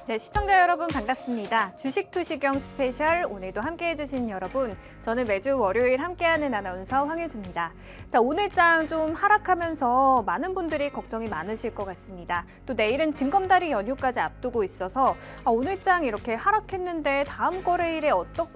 네, 시청자 여러분 반갑습니다. 주식 투시경 스페셜 오늘도 함께해 주신 여러분, 저는 매주 월요일 함께하는 아나운서 황유주입니다. 자, 오늘장 좀 하락하면서 많은 분들이 걱정이 많으실 것 같습니다. 또 내일은 징검다리 연휴까지 앞두고 있어서 오늘장 이렇게 하락했는데 다음 거래일에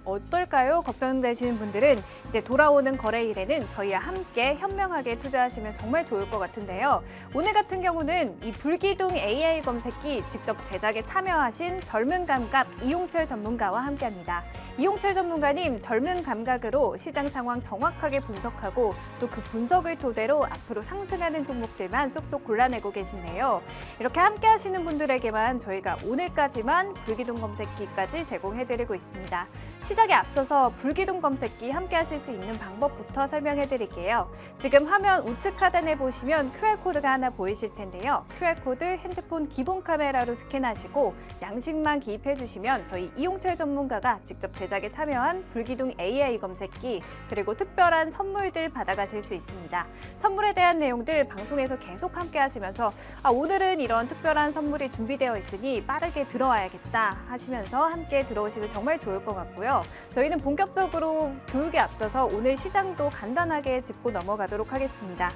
어떨까요? 걱정되시는 분들은 이제 돌아오는 거래일에는 저희와 함께 현명하게 투자하시면 정말 좋을 것 같은데요. 오늘 같은 경우는 이 불기둥 AI 검색기 직접 제작에 참여하신 젊은 감각 이용철 전문가와 함께합니다. 이용철 전문가님, 젊은 감각으로 시장 상황 정확하게 분석하고 또 그 분석을 토대로 앞으로 상승하는 종목들만 쏙쏙 골라내고 계시네요. 이렇게 함께 하시는 분들에게만 저희가 오늘까지만 불기둥 검색기까지 제공해드리고 있습니다. 시작에 앞서서 불기둥 검색기 함께 하실 수 있는 방법부터 설명해드릴게요. 지금 화면 우측 하단에 보시면 QR코드가 하나 보이실 텐데요. QR코드 핸드폰 기본 카메라로 스캔하시고 양식만 기입해 주시면 저희 이용철 전문가가 직접 제작에 참여한 불기둥 AI 검색기 그리고 특별한 선물들 받아가실 수 있습니다. 선물에 대한 내용들 방송에서 계속 함께 하시면서 오늘은 이런 특별한 선물이 준비되어 있으니 빠르게 들어와야겠다 하시면서 함께 들어오시면 정말 좋을 것 같고요. 저희는 본격적으로 교육에 앞서서 오늘 시장도 간단하게 짚고 넘어가도록 하겠습니다.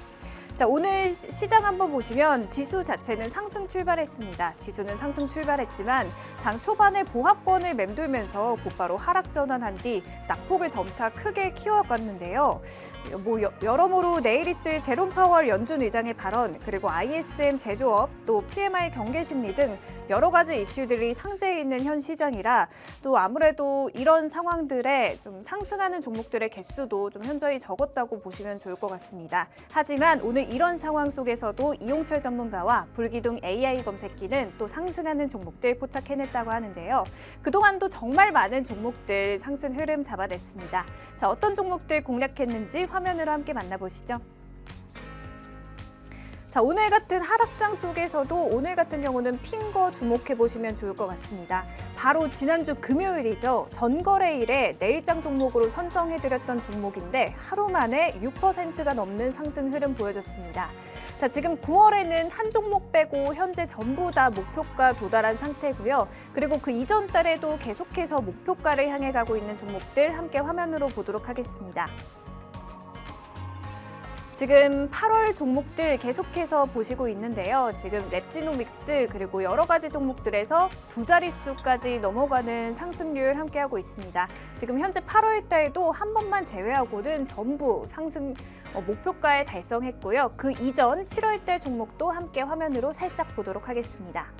자, 오늘 시장 한번 보시면 지수 자체는 상승 출발했습니다. 지수는 상승 출발했지만 장 초반에 보합권을 맴돌면서 곧바로 하락 전환한 뒤 낙폭을 점차 크게 키워갔는데요. 여러모로 내일 있을 제롬 파월 연준 의장의 발언, 그리고 ISM 제조업, 또 PMI 경계 심리 등 여러 가지 이슈들이 상재해 있는 현 시장이라 또 아무래도 이런 상황들에 좀 상승하는 종목들의 개수도 좀 현저히 적었다고 보시면 좋을 것 같습니다. 하지만 오늘 이런 상황 속에서도 이용철 전문가와 불기둥 AI 검색기는 또 상승하는 종목들 포착해냈다고 하는데요. 그동안도 정말 많은 종목들 상승 흐름 잡아냈습니다. 자, 어떤 종목들 공략했는지 화면으로 함께 만나보시죠. 자, 오늘 같은 하락장 속에서도 오늘 같은 경우는 핀 거 주목해 보시면 좋을 것 같습니다. 바로 지난주 금요일이죠. 전거래일에 내일장 종목으로 선정해드렸던 종목인데 하루 만에 6%가 넘는 상승 흐름 보여줬습니다. 자, 지금 9월에는 한 종목 빼고 현재 전부 다 목표가 도달한 상태고요. 그리고 그 이전 달에도 계속해서 목표가를 향해 가고 있는 종목들 함께 화면으로 보도록 하겠습니다. 지금 8월 종목들 계속해서 보시고 있는데요. 지금 랩지노믹스 그리고 여러 가지 종목들에서 두 자릿수까지 넘어가는 상승률 함께하고 있습니다. 지금 현재 8월 달도 한 번만 제외하고는 전부 상승 목표가에 달성했고요. 그 이전 7월 달 종목도 함께 화면으로 살짝 보도록 하겠습니다.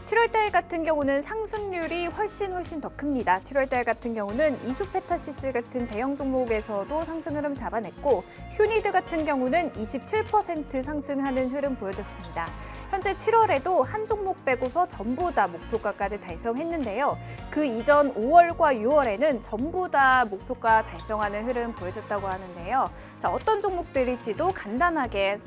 7월 달 같은 경우는 상승률이 훨씬 더 큽니다. 7월 달 같은 경우는 이수페타시스 같은 대형 종목에서도 상승 흐름 잡아냈고 휴니드 같은 경우는 27% 상승하는 흐름 보여줬습니다. 현재 7월에도 한 종목 빼고서 전부 다 목표가까지 달성했는데요. 그 이전 5월과 6월에는 전부 다 목표가 달성하는 흐름 보여줬다고 하는데요. 자, 어떤 종목들일지도 간단하게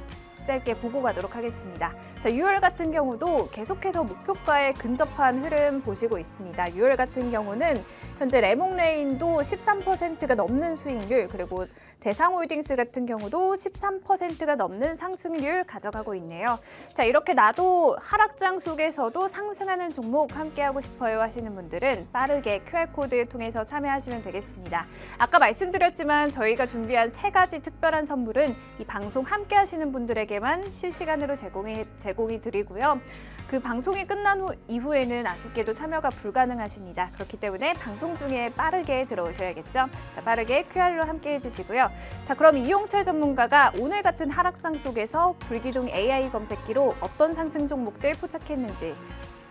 짧게 보고 가도록 하겠습니다. 자, 6월 같은 경우도 계속해서 목표가에 근접한 흐름 보시고 있습니다. 6월 같은 경우는 현재 레몽레인도 13%가 넘는 수익률, 그리고 대상홀딩스 같은 경우도 13%가 넘는 상승률 가져가고 있네요. 자, 이렇게 나도 하락장 속에서도 상승하는 종목 함께하고 싶어요 하시는 분들은 빠르게 QR코드 통해서 참여하시면 되겠습니다. 아까 말씀드렸지만 저희가 준비한 3가지 특별한 선물은 이 방송 함께 하시는 분들에게만 실시간으로 제공이 드리고요. 그 방송이 끝난 이후에는 아쉽게도 참여가 불가능하십니다. 그렇기 때문에 방송 중에 빠르게 들어오셔야겠죠. 자, 빠르게 QR로 함께 해주시고요. 자, 그럼 이용철 전문가가 오늘 같은 하락장 속에서 불기둥 AI 검색기로 어떤 상승 종목들 포착했는지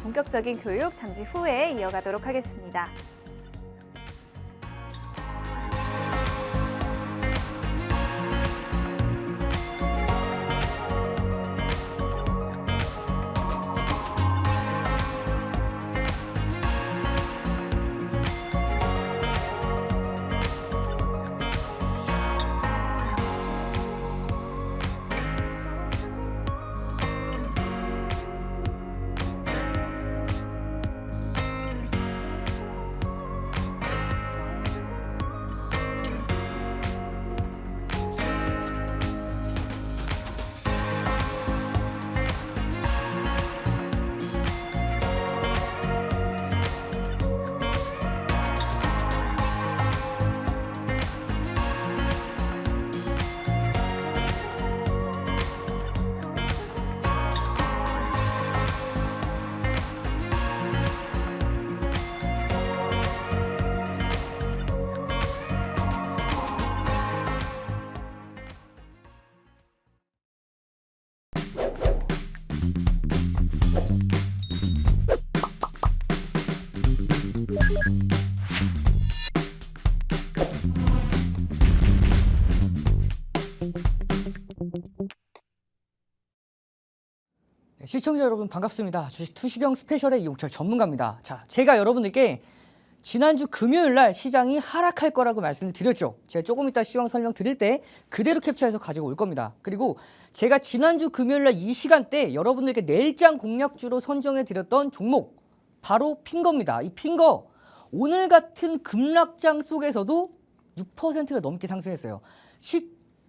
본격적인 교육 잠시 후에 이어가도록 하겠습니다. 네, 시청자 여러분 반갑습니다. 주식 투시경 스페셜의 이용철 전문가입니다. 자, 제가 여러분들께 지난주 금요일 날 시장이 하락할 거라고 말씀을 드렸죠. 제가 조금 이따 시황 설명드릴 때 그대로 캡처해서 가지고 올 겁니다. 그리고 제가 지난주 금요일 날 이 시간대 여러분들께 내일장 공략주로 선정해 드렸던 종목 바로 핀 겁니다. 이 핀 거 오늘 같은 급락장 속에서도 6%가 넘게 상승했어요.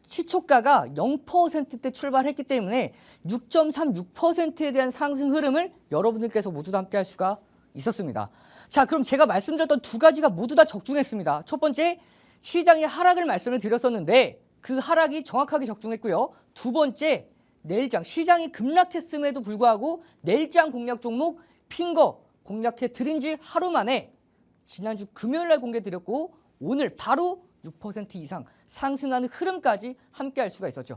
시초가가 0%대 출발했기 때문에 6.36%에 대한 상승 흐름을 여러분들께서 모두 다 함께 할 수가 있었습니다. 자, 그럼 제가 말씀드렸던 두 가지가 모두 다 적중했습니다. 첫 번째, 시장의 하락을 말씀을 드렸었는데 그 하락이 정확하게 적중했고요. 두 번째, 내일장 시장이 급락했음에도 불구하고 내일장 공략 종목 핀 거 공략해 드린 지 하루 만에 지난주 금요일 날 공개 드렸고 오늘 바로 6% 이상 상승하는 흐름까지 함께 할 수가 있었죠.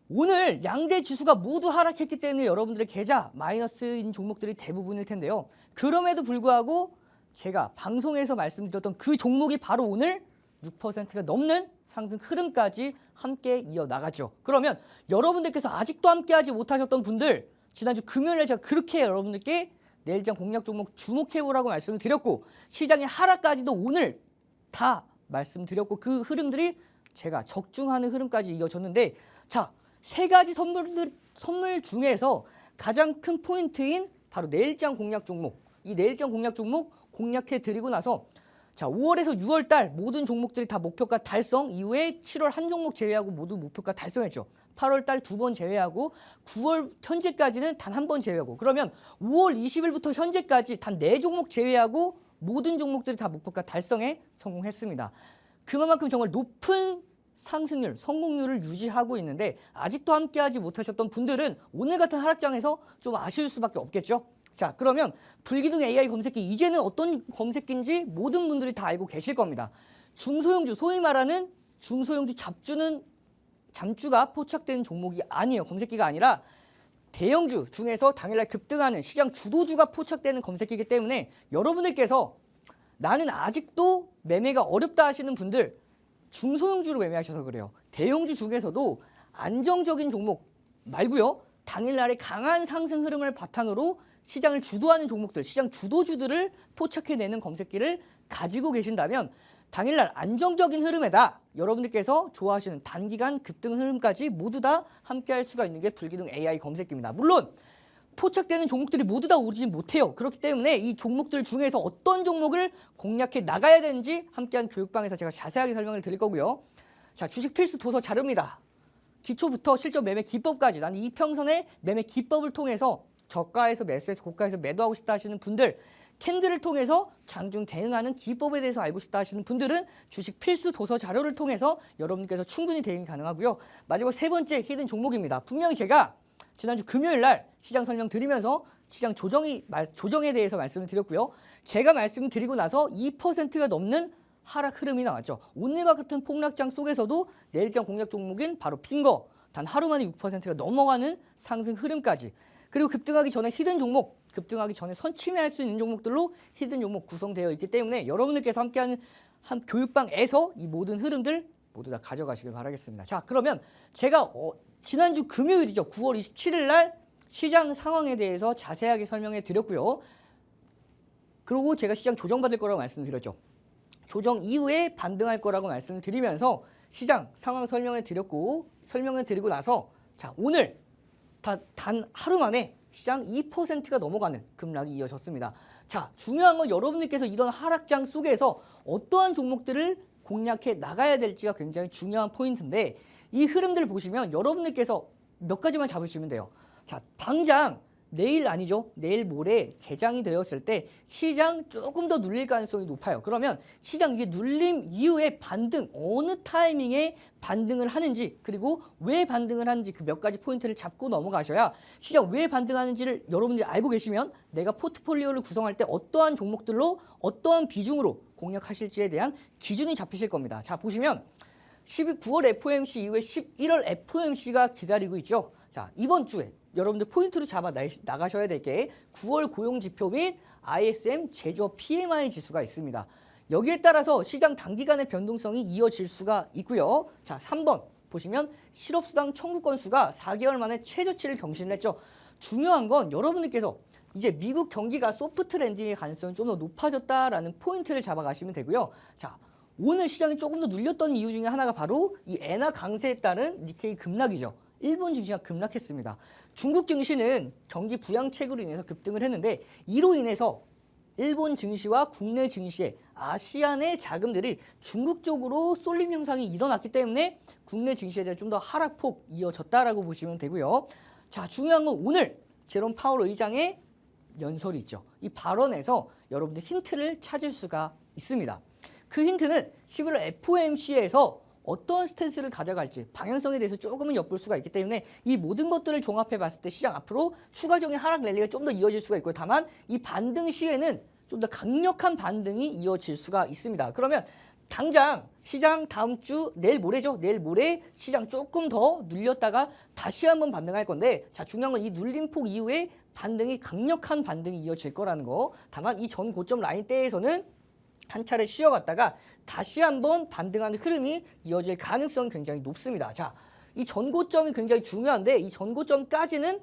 오늘 양대 지수가 모두 하락했기 때문에 여러분들의 계좌 마이너스인 종목들이 대부분일 텐데요. 그럼에도 불구하고 제가 방송에서 말씀드렸던 그 종목이 바로 오늘 6%가 넘는 상승 흐름까지 함께 이어나갔죠. 그러면 여러분들께서 아직도 함께하지 못하셨던 분들 지난주 금요일에 제가 그렇게 여러분들께 내일장 공략 종목 주목해보라고 말씀을 드렸고 시장의 하락까지도 오늘 다 말씀드렸고 그 흐름들이 제가 적중하는 흐름까지 이어졌는데 자, 세 가지 선물 중에서 가장 큰 포인트인 바로 내일장 공략 종목 이 내일장 공략 종목 공략해 드리고 나서 자 5월에서 6월 달 모든 종목들이 다 목표가 달성 이후에 7월 한 종목 제외하고 모두 목표가 달성했죠. 8월 달 2번 제외하고 9월 현재까지는 단 한 번 제외하고 그러면 5월 20일부터 현재까지 단 4종목 제외하고 모든 종목들이 다 목표가 달성에 성공했습니다. 그만큼 정말 높은 상승률, 성공률을 유지하고 있는데 아직도 함께하지 못하셨던 분들은 오늘 같은 하락장에서 좀 아쉬울 수밖에 없겠죠. 자, 그러면 불기둥 AI 검색기 이제는 어떤 검색기인지 모든 분들이 다 알고 계실 겁니다. 중소형주, 소위 말하는 중소형주 잠주가 포착되는 종목이 아니에요. 검색기가 아니라 대형주 중에서 당일날 급등하는 시장 주도주가 포착되는 검색기이기 때문에 여러분들께서 나는 아직도 매매가 어렵다 하시는 분들 중소형주로 매매하셔서 그래요. 대형주 중에서도 안정적인 종목 말고요. 당일날의 강한 상승 흐름을 바탕으로 시장을 주도하는 종목들, 시장 주도주들을 포착해내는 검색기를 가지고 계신다면 당일날 안정적인 흐름에다 여러분들께서 좋아하시는 단기간 급등 흐름까지 모두 다 함께할 수가 있는 게 불기둥 AI 검색기입니다. 물론 포착되는 종목들이 모두 다 오르지 못해요. 그렇기 때문에 이 종목들 중에서 어떤 종목을 공략해 나가야 되는지 함께한 교육방에서 제가 자세하게 설명을 드릴 거고요. 자, 주식 필수 도서 자료입니다. 기초부터 실전 매매 기법까지 나는 이평선의 매매 기법을 통해서 저가에서 매수해서 고가에서 매도하고 싶다 하시는 분들 캔들을 통해서 장중 대응하는 기법에 대해서 알고 싶다 하시는 분들은 주식 필수 도서 자료를 통해서 여러분께서 충분히 대응이 가능하고요. 마지막 세 번째 히든 종목입니다. 분명히 제가 지난주 금요일 날 시장 설명 드리면서 시장 조정에 대해서 말씀을 드렸고요. 제가 말씀드리고 나서 2%가 넘는 하락 흐름이 나왔죠. 오늘과 같은 폭락장 속에서도 내일장 공략 종목인 바로 핀거 단 하루 만에 6%가 넘어가는 상승 흐름까지 그리고 급등하기 전에 히든 종목 급등하기 전에 선취매할 수 있는 종목들로 히든 종목 구성되어 있기 때문에 여러분들께서 함께하는 한 교육방에서 이 모든 흐름들 모두 다 가져가시길 바라겠습니다. 자, 그러면 제가 지난주 금요일이죠. 9월 27일 날 시장 상황에 대해서 자세하게 설명해 드렸고요. 그리고 제가 시장 조정받을 거라고 말씀드렸죠. 조정 이후에 반등할 거라고 말씀을 드리면서 시장 상황 설명해 드리고 나서 자, 오늘 단 하루 만에 시장 2%가 넘어가는 급락이 이어졌습니다. 자, 중요한 건 여러분들께서 이런 하락장 속에서 어떠한 종목들을 공략해 나가야 될지가 굉장히 중요한 포인트인데 이 흐름들 보시면 여러분들께서 몇 가지만 잡으시면 돼요. 자, 당장 내일 아니죠. 내일 모레 개장이 되었을 때 시장 조금 더 눌릴 가능성이 높아요. 그러면 시장 이게 눌림 이후에 반등 어느 타이밍에 반등을 하는지 그리고 왜 반등을 하는지 그 몇 가지 포인트를 잡고 넘어가셔야 시장 왜 반등하는지를 여러분들이 알고 계시면 내가 포트폴리오를 구성할 때 어떠한 종목들로 어떠한 비중으로 공략하실지에 대한 기준이 잡히실 겁니다. 자, 보시면 9월 FOMC 이후에 11월 FOMC가 기다리고 있죠. 자, 이번 주에 여러분들 포인트로 잡아 나가셔야 될 게 9월 고용지표 및 ISM 제조업 PMI 지수가 있습니다. 여기에 따라서 시장 단기간의 변동성이 이어질 수가 있고요. 자, 3번 보시면 실업수당 청구 건수가 4개월 만에 최저치를 경신을 했죠. 중요한 건 여러분들께서 이제 미국 경기가 소프트 랜딩의 가능성이 좀 더 높아졌다라는 포인트를 잡아가시면 되고요. 자, 오늘 시장이 조금 더 눌렸던 이유 중에 하나가 바로 이 엔화 강세에 따른 니케이 급락이죠. 일본 증시가 급락했습니다. 중국 증시는 경기 부양책으로 인해서 급등을 했는데 이로 인해서 일본 증시와 국내 증시의 아시안의 자금들이 중국 쪽으로 쏠림 현상이 일어났기 때문에 국내 증시에 대한 좀 더 하락폭 이어졌다라고 보시면 되고요. 자, 중요한 건 오늘 제롬 파월 의장의 연설이 있죠. 이 발언에서 여러분들 힌트를 찾을 수가 있습니다. 그 힌트는 11월 FOMC에서 어떤 스탠스를 가져갈지 방향성에 대해서 조금은 엿볼 수가 있기 때문에 이 모든 것들을 종합해 봤을 때 시장 앞으로 추가적인 하락 랠리가 좀 더 이어질 수가 있고요. 다만 이 반등 시에는 좀 더 강력한 반등이 이어질 수가 있습니다. 그러면 당장 시장 다음 주 내일 모레죠. 내일 모레 시장 조금 더 눌렸다가 다시 한번 반등할 건데 자, 중요한 건 이 눌림폭 이후에 반등이 강력한 반등이 이어질 거라는 거. 다만 이 전 고점 라인대에서는 한 차례 쉬어갔다가 다시 한번 반등하는 흐름이 이어질 가능성이 굉장히 높습니다. 자, 이 전고점이 굉장히 중요한데 이 전고점까지는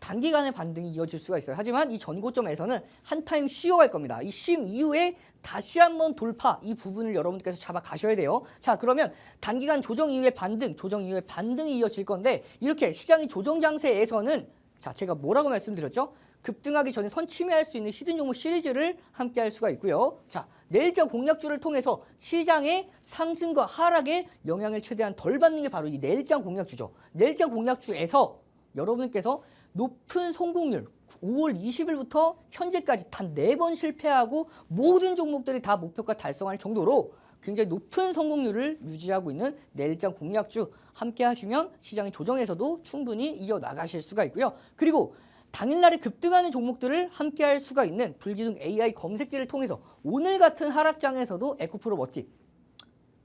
단기간의 반등이 이어질 수가 있어요. 하지만 이 전고점에서는 한 타임 쉬어갈 겁니다. 이 쉼 이후에 다시 한번 돌파 이 부분을 여러분들께서 잡아 가셔야 돼요. 자, 그러면 단기간 조정 이후에 반등, 조정 이후에 반등이 이어질 건데 이렇게 시장이 조정 장세에서는 자, 제가 뭐라고 말씀드렸죠? 급등하기 전에 선침해할 수 있는 히든 종목 시리즈를 함께 할 수가 있고요. 자, 내일장 공략주를 통해서 시장의 상승과 하락에 영향을 최대한 덜 받는 게 바로 이 내일장 공략주죠. 내일장 공략주에서 여러분께서 높은 성공률 5월 20일부터 현재까지 단 4번 실패하고 모든 종목들이 다 목표가 달성할 정도로 굉장히 높은 성공률을 유지하고 있는 내일장 공략주 함께 하시면 시장의 조정에서도 충분히 이어나가실 수가 있고요. 그리고 당일날에 급등하는 종목들을 함께 할 수가 있는 불기둥 AI 검색기를 통해서 오늘 같은 하락장에서도 에코프로 머티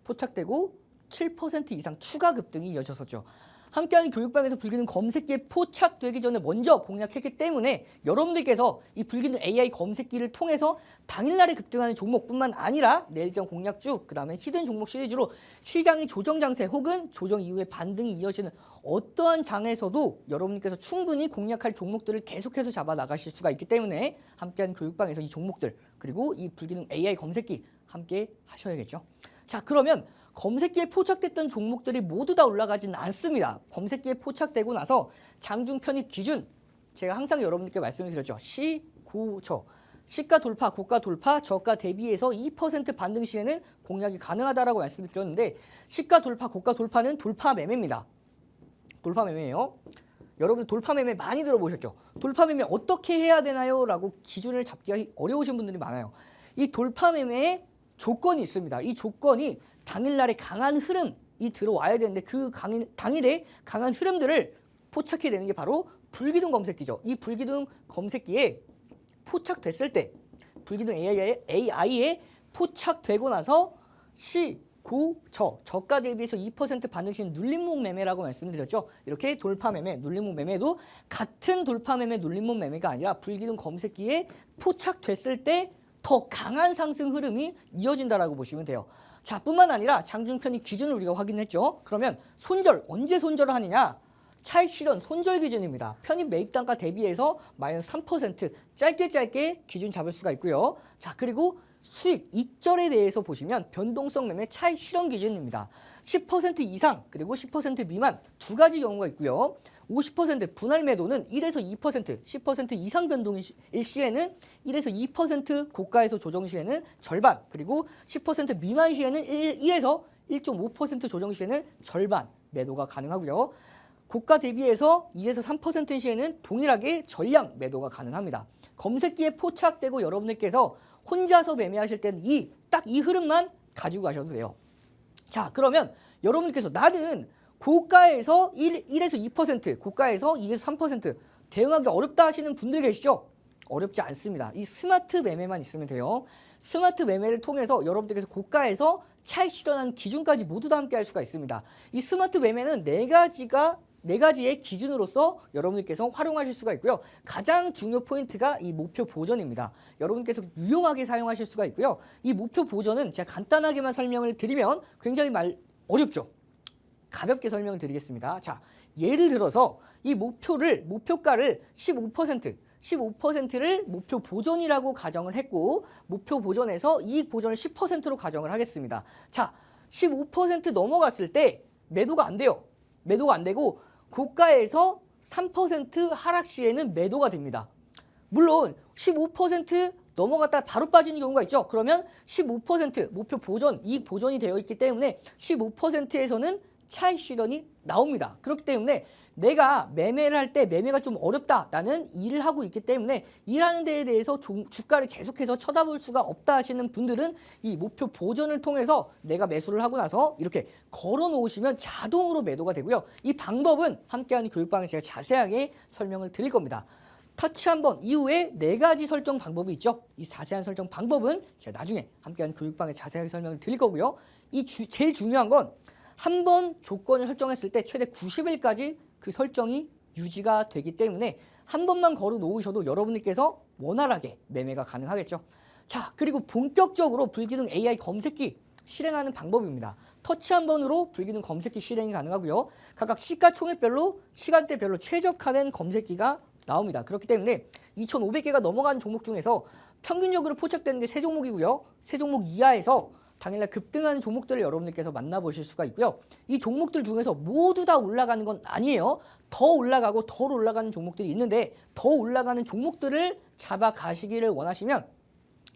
포착되고 7% 이상 추가 급등이 이어졌었죠. 함께하는 교육방에서 불기둥 검색기에 포착되기 전에 먼저 공략했기 때문에 여러분들께서 이 불기둥 AI 검색기를 통해서 당일날에 급등하는 종목뿐만 아니라 내일장 공략주, 그 다음에 히든 종목 시리즈로 시장의 조정 장세 혹은 조정 이후에 반등이 이어지는 어떠한 장에서도 여러분께서 충분히 공략할 종목들을 계속해서 잡아 나가실 수가 있기 때문에 함께하는 교육방에서 이 종목들 그리고 이 불기둥 AI 검색기 함께 하셔야겠죠. 자, 그러면 검색기에 포착됐던 종목들이 모두 다 올라가지는 않습니다. 검색기에 포착되고 나서 장중 편입 기준 제가 항상 여러분들께 말씀을 드렸죠. 시, 고, 저. 시가 돌파, 고가 돌파, 저가 대비해서 2% 반등 시에는 공략이 가능하다라고 말씀을 드렸는데 시가 돌파, 고가 돌파는 돌파 매매입니다. 돌파 매매예요. 여러분 돌파 매매 많이 들어보셨죠? 돌파 매매 어떻게 해야 되나요? 라고 기준을 잡기가 어려우신 분들이 많아요. 이 돌파 매매에 조건이 있습니다. 이 조건이 당일날에 강한 흐름이 들어와야 되는데 그 당일에 강한 흐름들을 포착해야 되는 게 바로 불기둥 검색기죠. 이 불기둥 검색기에 포착됐을 때 불기둥 AI에 포착되고 나서 시, 고, 저가 대비해서 2% 반등 시는 눌림목 매매라고 말씀드렸죠. 이렇게 돌파 매매, 눌림목 매매도 같은 돌파 매매, 눌림목 매매가 아니라 불기둥 검색기에 포착됐을 때 더 강한 상승 흐름이 이어진다라고 보시면 돼요. 자, 뿐만 아니라 장중 편입 기준을 우리가 확인했죠. 그러면 손절, 언제 손절을 하느냐? 차익 실현 손절 기준입니다. 편입 매입 단가 대비해서 마이너스 3% 짧게 기준 잡을 수가 있고요. 자, 그리고 수익, 익절에 대해서 보시면 변동성 매매 차익 실현 기준입니다. 10% 이상 그리고 10% 미만 두 가지 경우가 있고요. 50% 분할 매도는 1에서 2%, 10% 이상 변동일 시에는 1에서 2% 고가에서 조정 시에는 절반, 그리고 10% 미만 시에는 1에서 1.5% 조정 시에는 절반 매도가 가능하고요. 고가 대비해서 2에서 3% 시에는 동일하게 전량 매도가 가능합니다. 검색기에 포착되고 여러분들께서 혼자서 매매하실 때는 딱 이 흐름만 가지고 가셔도 돼요. 자, 그러면 여러분들께서 나는 고가에서 1에서 2%, 고가에서 2에서 3% 대응하기 어렵다 하시는 분들 계시죠? 어렵지 않습니다. 이 스마트 매매만 있으면 돼요. 스마트 매매를 통해서 여러분들께서 고가에서 차익 실현하는 기준까지 모두 다 함께 할 수가 있습니다. 이 스마트 매매는 네 가지의 기준으로서 여러분들께서 활용하실 수가 있고요. 가장 중요 포인트가 이 목표 보전입니다. 여러분께서 유용하게 사용하실 수가 있고요. 이 목표 보전은 제가 간단하게만 설명을 드리면 굉장히 어렵죠. 가볍게 설명을 드리겠습니다. 자, 예를 들어서 이 목표가를 15%를 목표 보전이라고 가정을 했고 목표 보전에서 이익 보전을 10%로 가정을 하겠습니다. 자, 15% 넘어갔을 때 매도가 안 돼요. 매도가 안 되고 고가에서 3% 하락 시에는 매도가 됩니다. 물론 15% 넘어갔다 바로 빠지는 경우가 있죠. 그러면 15% 목표 보전, 이익 보전이 되어 있기 때문에 15%에서는 차익 실현이 나옵니다. 그렇기 때문에 내가 매매를 할 때 매매가 좀 어렵다. 나는 일을 하고 있기 때문에 일하는 데에 대해서 주가를 계속해서 쳐다볼 수가 없다 하시는 분들은 이 목표 보전을 통해서 내가 매수를 하고 나서 이렇게 걸어 놓으시면 자동으로 매도가 되고요. 이 방법은 함께하는 교육방에서 제가 자세하게 설명을 드릴 겁니다. 터치 한번 이후에 4가지 설정 방법이 있죠. 이 자세한 설정 방법은 제가 나중에 함께하는 교육방에서 자세하게 설명을 드릴 거고요. 제일 중요한 건 한 번 조건을 설정했을 때 최대 90일까지 그 설정이 유지가 되기 때문에 한 번만 걸어 놓으셔도 여러분들께서 원활하게 매매가 가능하겠죠. 자, 그리고 본격적으로 불기둥 AI 검색기 실행하는 방법입니다. 터치 한 번으로 불기둥 검색기 실행이 가능하고요. 각각 시가총액별로 시간대별로 최적화된 검색기가 나옵니다. 그렇기 때문에 2,500개가 넘어가는 종목 중에서 평균적으로 포착되는 게 3종목이고요. 3종목 이하에서 당일날 급등하는 종목들을 여러분들께서 만나보실 수가 있고요. 이 종목들 중에서 모두 다 올라가는 건 아니에요. 더 올라가고 덜 올라가는 종목들이 있는데 더 올라가는 종목들을 잡아가시기를 원하시면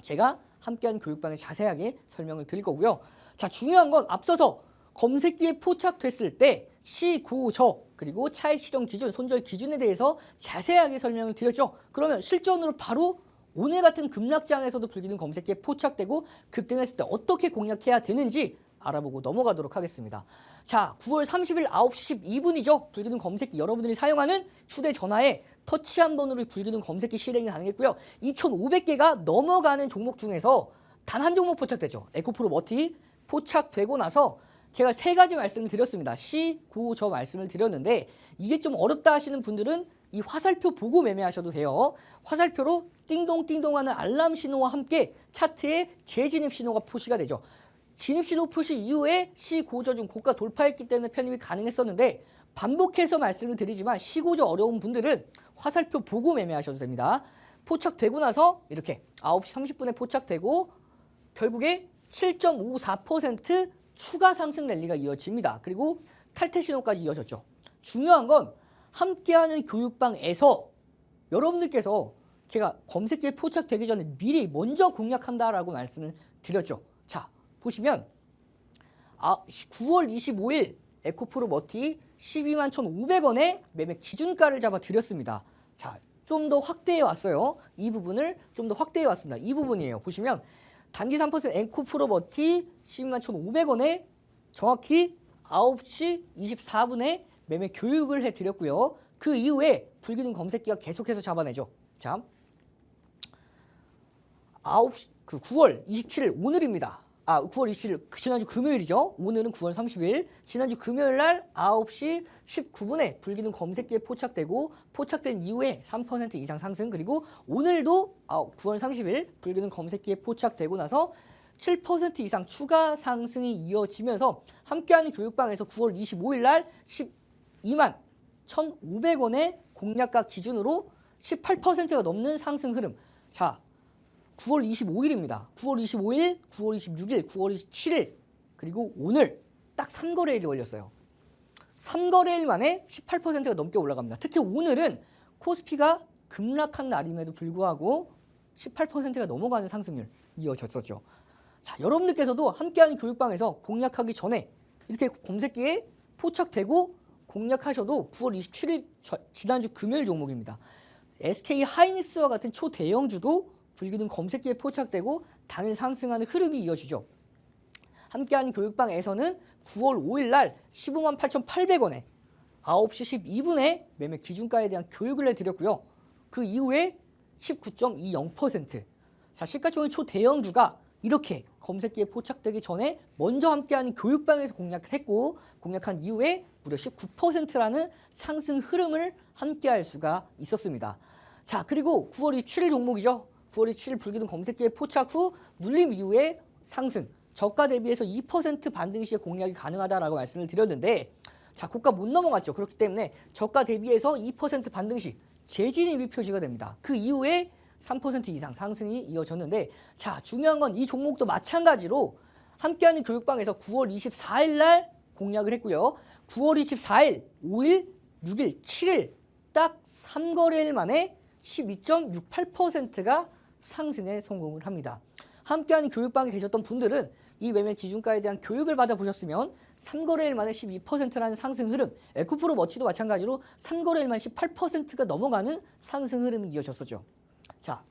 제가 함께하는 교육방에 자세하게 설명을 드릴 거고요. 자, 중요한 건 앞서서 검색기에 포착됐을 때 시, 고, 저 그리고 차익 실현 기준, 손절 기준에 대해서 자세하게 설명을 드렸죠. 그러면 실전으로 바로 오늘 같은 급락장에서도 불기둥 검색기에 포착되고 급등했을 때 어떻게 공략해야 되는지 알아보고 넘어가도록 하겠습니다. 자, 9월 30일 9시 12분이죠. 불기둥 검색기 여러분들이 사용하는 휴대전화에 터치 한 번으로 불기둥 검색기 실행이 가능했고요. 2,500개가 넘어가는 종목 중에서 단 한 종목 포착되죠. 에코프로 머티 포착되고 나서 제가 3가지 말씀을 드렸습니다. 시, 고, 저 말씀을 드렸는데 이게 좀 어렵다 하시는 분들은 이 화살표 보고 매매하셔도 돼요. 화살표로 띵동띵동하는 알람 신호와 함께 차트에 재진입 신호가 표시가 되죠. 진입 신호 표시 이후에 시, 고저 중 고가 돌파했기 때문에 편입이 가능했었는데 반복해서 말씀을 드리지만 시고저 어려운 분들은 화살표 보고 매매하셔도 됩니다. 포착되고 나서 이렇게 9시 30분에 포착되고 결국에 7.54% 추가 상승 랠리가 이어집니다. 그리고 탈퇴 신호까지 이어졌죠. 중요한 건 함께하는 교육방에서 여러분들께서 제가 검색기에 포착되기 전에 미리 먼저 공략한다라고 말씀을 드렸죠. 자, 보시면 9월 25일 에코프로 머티 12만 1,500원에 매매 기준가를 잡아 드렸습니다. 자, 좀 더 확대해 왔어요. 이 부분을 좀 더 확대해 왔습니다. 이 부분이에요. 보시면 단기 3% 에코프로 머티 12만 1,500원에 정확히 9시 24분에 매매 교육을 해드렸고요. 그 이후에 불기둥 검색기가 계속해서 잡아내죠. 자, 9월 27일 오늘입니다. 9월 27일 지난주 금요일이죠. 오늘은 9월 30일 지난주 금요일 날 9시 19분에 불기둥 검색기에 포착된 이후에 3% 이상 상승 그리고 오늘도 9월 30일 불기둥 검색기에 포착되고 나서 7% 이상 추가 상승이 이어지면서 함께하는 교육방에서 9월 25일 날 12만 1,500원의 공략가 기준으로 18%가 넘는 상승 흐름. 자, 9월 25일입니다. 9월 25일, 9월 26일, 9월 27일 그리고 오늘 딱 3거래일이 걸렸어요. 3거래일 만에 18%가 넘게 올라갑니다. 특히 오늘은 코스피가 급락한 날임에도 불구하고 18%가 넘어가는 상승률 이어졌었죠. 자, 여러분들께서도 함께하는 교육방에서 공략하기 전에 이렇게 검색기에 포착되고 공략하셔도 9월 27일 지난주 금요일 종목입니다. SK 하이닉스와 같은 초대형주도 불기둥 검색기에 포착되고 당일 상승하는 흐름이 이어지죠. 함께하는 교육방에서는 9월 5일 날 15만 8,800원에 9시 12분에 매매 기준가에 대한 교육을 해드렸고요. 그 이후에 19.20%. 자, 시가총액 초대형주가 이렇게 검색기에 포착되기 전에 먼저 함께하는 교육방에서 공략을 했고 공략한 이후에 무려 19%라는 상승 흐름을 함께할 수가 있었습니다. 자, 그리고 9월 27일 종목이죠. 9월 27일 불기둥 검색기에 포착 후 눌림 이후에 상승 저가 대비해서 2% 반등 시에 공략이 가능하다라고 말씀을 드렸는데 자, 고가 못 넘어갔죠. 그렇기 때문에 저가 대비해서 2% 반등 시 재진입이 표시가 됩니다. 그 이후에 3% 이상 상승이 이어졌는데 자, 중요한 건 이 종목도 마찬가지로 함께하는 교육방에서 9월 24일 날 공략을 했고요. 9월 24일, 5일, 6일, 7일 딱 3거래일 만에 12.68%가 상승에 성공을 합니다. 함께하는 교육방에 계셨던 분들은 이 매매 기준가에 대한 교육을 받아보셨으면 3거래일 만에 12%라는 상승 흐름, 에코프로 머티도 마찬가지로 3거래일 만에 18%가 넘어가는 상승 흐름이 이어졌었죠. 자,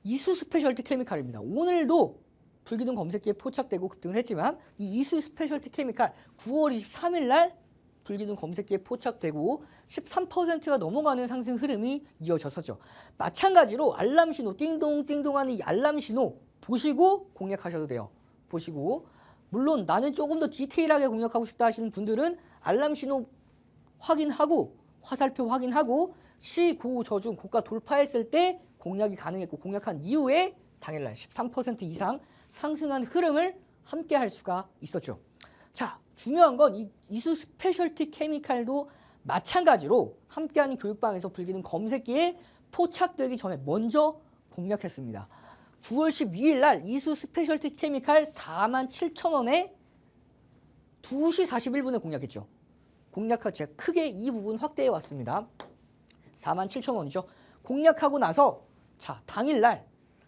이수 스페셜티 케미칼입니다. 오늘도 불기둥 검색기에 포착되고 급등을 했지만 이 이수 스페셜티 케미칼 9월 23일 날 불기둥 검색기에 포착되고 13%가 넘어가는 상승 흐름이 이어졌었죠. 마찬가지로 알람 신호 띵동띵동하는 이 알람 신호 보시고 공략하셔도 돼요. 보시고 물론 나는 조금 더 디테일하게 공략하고 싶다 하시는 분들은 알람 신호 확인하고 화살표 확인하고 시고저중 고가 돌파했을 때 공략이 가능했고 공략한 이후에 당일날 13% 이상 상승한 흐름을 함께 할 수가 있었죠. 자, 중요한 건 이 이수 스페셜티 케미칼도 마찬가지로 함께하는 교육방에서 불기둥 검색기에 포착되기 전에 먼저 공략했습니다. 9월 12일 날 이수 스페셜티 케미칼 47,000원에 2시 41분에 공략했죠. 공략하고 제가 크게 이 부분 확대해 왔습니다. 47,000원이죠. 공략하고 나서 자, 당일날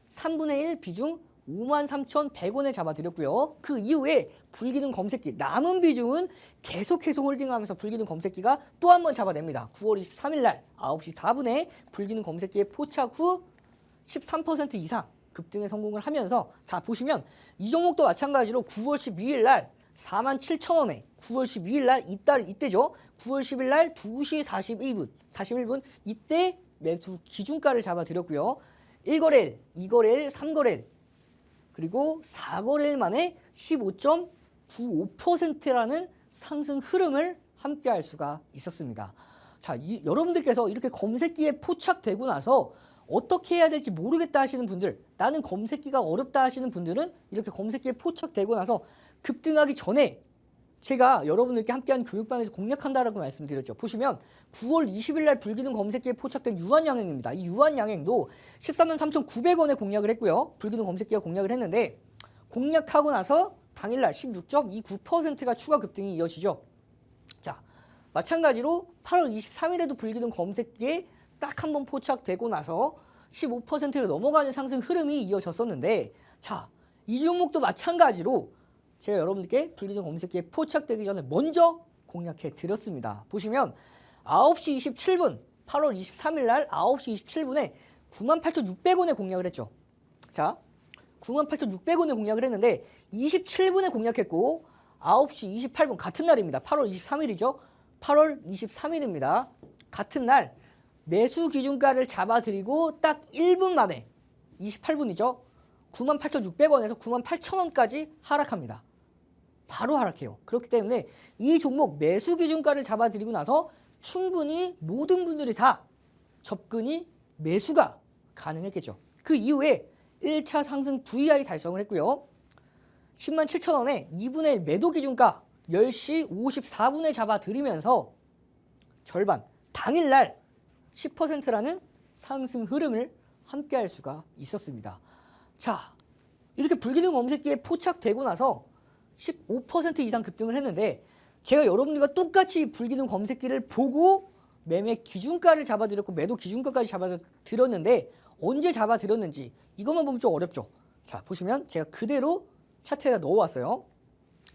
3분의 1 비중 53,100원에 잡아드렸고요. 그 이후에 불기둥 검색기 남은 비중은 계속해서 홀딩하면서 불기둥 검색기가 또 한 번 잡아냅니다. 9월 23일 날 9시 4분에 불기둥 검색기에 포착 후 13% 이상 급등에 성공을 하면서 자, 보시면 이 종목도 마찬가지로 9월 12일 날 47,000원에 9월 12일 날 이때죠. 9월 10일 날 2시 41분 이때 매수 기준가를 잡아드렸고요. 1거래일, 2거래일, 3거래일 그리고 4거래일 만에 15.95%라는 상승 흐름을 함께 할 수가 있었습니다. 자, 여러분들께서 이렇게 검색기에 포착되고 나서 어떻게 해야 될지 모르겠다 하시는 분들, 나는 검색기가 어렵다 하시는 분들은 이렇게 검색기에 포착되고 나서 급등하기 전에 제가 여러분들께 함께하는 교육방에서 공략한다라고 말씀드렸죠. 보시면 9월 20일 날 불기둥 검색기에 포착된 유한양행입니다. 이 유한양행도 143,900원에 공략을 했고요. 불기둥 검색기가 공략을 했는데 공략하고 나서 당일날 16.29%가 추가 급등이 이어지죠. 자, 마찬가지로 8월 23일에도 불기둥 검색기에 딱 한 번 포착되고 나서 15%가 넘어가는 상승 흐름이 이어졌었는데 자, 이 종목도 마찬가지로 제가 여러분들께 불기둥 검색기에 포착되기 전에 먼저 공략해 드렸습니다. 보시면 9시 27분 8월 23일 날 9시 27분에 98,600원에 공략을 했죠. 자, 98,600원에 공략을 했는데 27분에 공략했고 9시 28분 같은 날입니다. 8월 23일이죠. 8월 23일입니다. 같은 날 매수 기준가를 잡아드리고 딱 1분 만에 28분이죠. 98,600원에서 98,000원까지 하락합니다. 바로 하락해요. 그렇기 때문에 이 종목 매수 기준가를 잡아드리고 나서 충분히 모든 분들이 다 접근이 매수가 가능했겠죠. 그 이후에 1차 상승 VI 달성을 했고요. 107,000원에 2분의 1 매도 기준가 10시 54분에 잡아드리면서 절반 당일날 10%라는 상승 흐름을 함께 할 수가 있었습니다. 자, 이렇게 불기둥 검색기에 포착되고 나서 15% 이상 급등을 했는데 제가 여러분들과 똑같이 불기둥 검색기를 보고 매매 기준가를 잡아드렸고 매도 기준가까지 잡아드렸는데 언제 잡아드렸는지 이것만 보면 좀 어렵죠. 자, 보시면 제가 그대로 차트에다 넣어왔어요.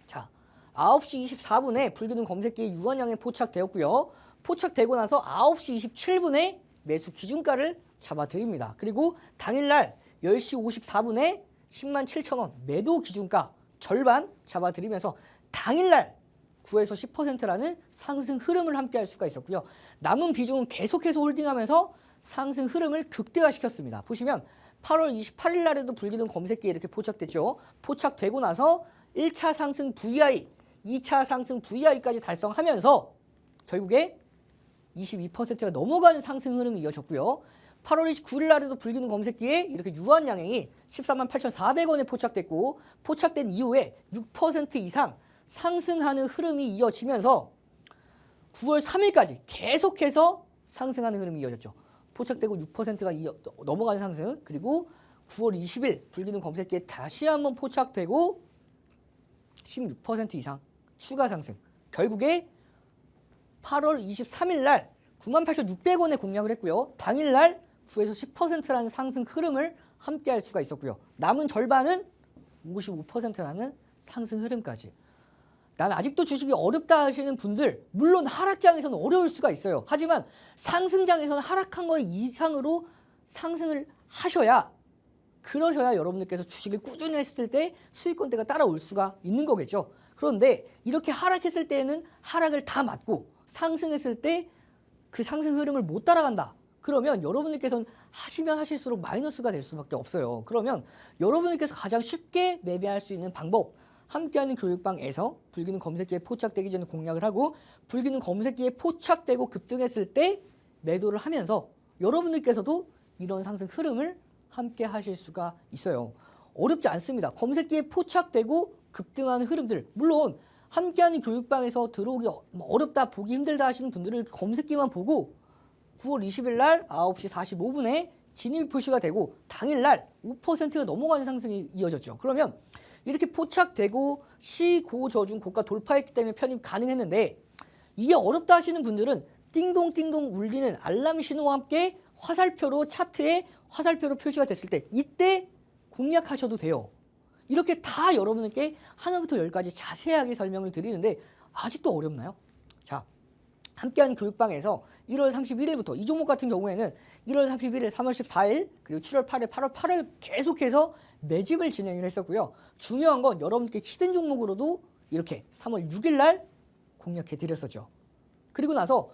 자, 9시 24분에 불기둥 검색기에 유한양에 포착되었고요. 포착되고 나서 9시 27분에 매수 기준가를 잡아드립니다. 그리고 당일날 10시 54분에 107,000원 매도 기준가 절반 잡아드리면서 당일날 9에서 10%라는 상승 흐름을 함께 할 수가 있었고요. 남은 비중은 계속해서 홀딩하면서 상승 흐름을 극대화시켰습니다. 보시면 8월 28일 날에도 불기둥 검색기에 이렇게 포착됐죠. 포착되고 나서 1차 상승 VI, 2차 상승 VI까지 달성하면서 결국에 22%가 넘어가는 상승 흐름이 이어졌고요. 8월 29일 날에도 불기능 검색기에 이렇게 유한 양행이 148,400원에 포착됐고 포착된 이후에 6% 이상 상승하는 흐름이 이어지면서 9월 3일까지 계속해서 상승하는 흐름이 이어졌죠. 포착되고 6%가 넘어가는 상승, 그리고 9월 20일 불기능 검색기에 다시 한번 포착되고 16% 이상 추가 상승. 결국에 8월 23일 날 98,600원에 공략을 했고요. 당일 날 9에서 10%라는 상승 흐름을 함께 할 수가 있었고요. 남은 절반은 55%라는 상승 흐름까지. 난 아직도 주식이 어렵다 하시는 분들, 물론 하락장에서는 어려울 수가 있어요. 하지만 상승장에서는 하락한 거 이상으로 상승을 하셔야, 그러셔야 여러분들께서 주식을 꾸준히 했을 때 수익권대가 따라올 수가 있는 거겠죠. 그런데 이렇게 하락했을 때에는 하락을 다 맞고 상승했을 때 그 상승 흐름을 못 따라간다. 그러면 여러분들께서는 하시면 하실수록 마이너스가 될 수밖에 없어요. 그러면 여러분들께서 가장 쉽게 매매할 수 있는 방법, 함께하는 교육방에서 불기능 검색기에 포착되기 전에 공략을 하고 불기능 검색기에 포착되고 급등했을 때 매도를 하면서 여러분들께서도 이런 상승 흐름을 함께 하실 수가 있어요. 어렵지 않습니다. 검색기에 포착되고 급등하는 흐름들, 물론 함께하는 교육방에서 들어오기 어렵다, 보기 힘들다 하시는 분들은 검색기만 보고 9월 20일 날 9시 45분에 진입 표시가 되고 당일날 5%가 넘어가는 상승이 이어졌죠. 그러면 이렇게 포착되고 시고저중 고가 돌파했기 때문에 편입 가능했는데, 이게 어렵다 하시는 분들은 띵동띵동 울리는 알람 신호와 함께 화살표로, 차트에 화살표로 표시가 됐을 때 이때 공략하셔도 돼요. 이렇게 다 여러분께 하나부터 열까지 자세하게 설명을 드리는데 아직도 어렵나요? 자, 함께하는 교육방에서 1월 31일부터 이 종목 같은 경우에는 1월 31일, 3월 14일, 그리고 7월 8일, 8월 8일 계속해서 매집을 진행을 했었고요. 중요한 건 여러분께 히든 종목으로도 이렇게 3월 6일 날 공략해 드렸었죠. 그리고 나서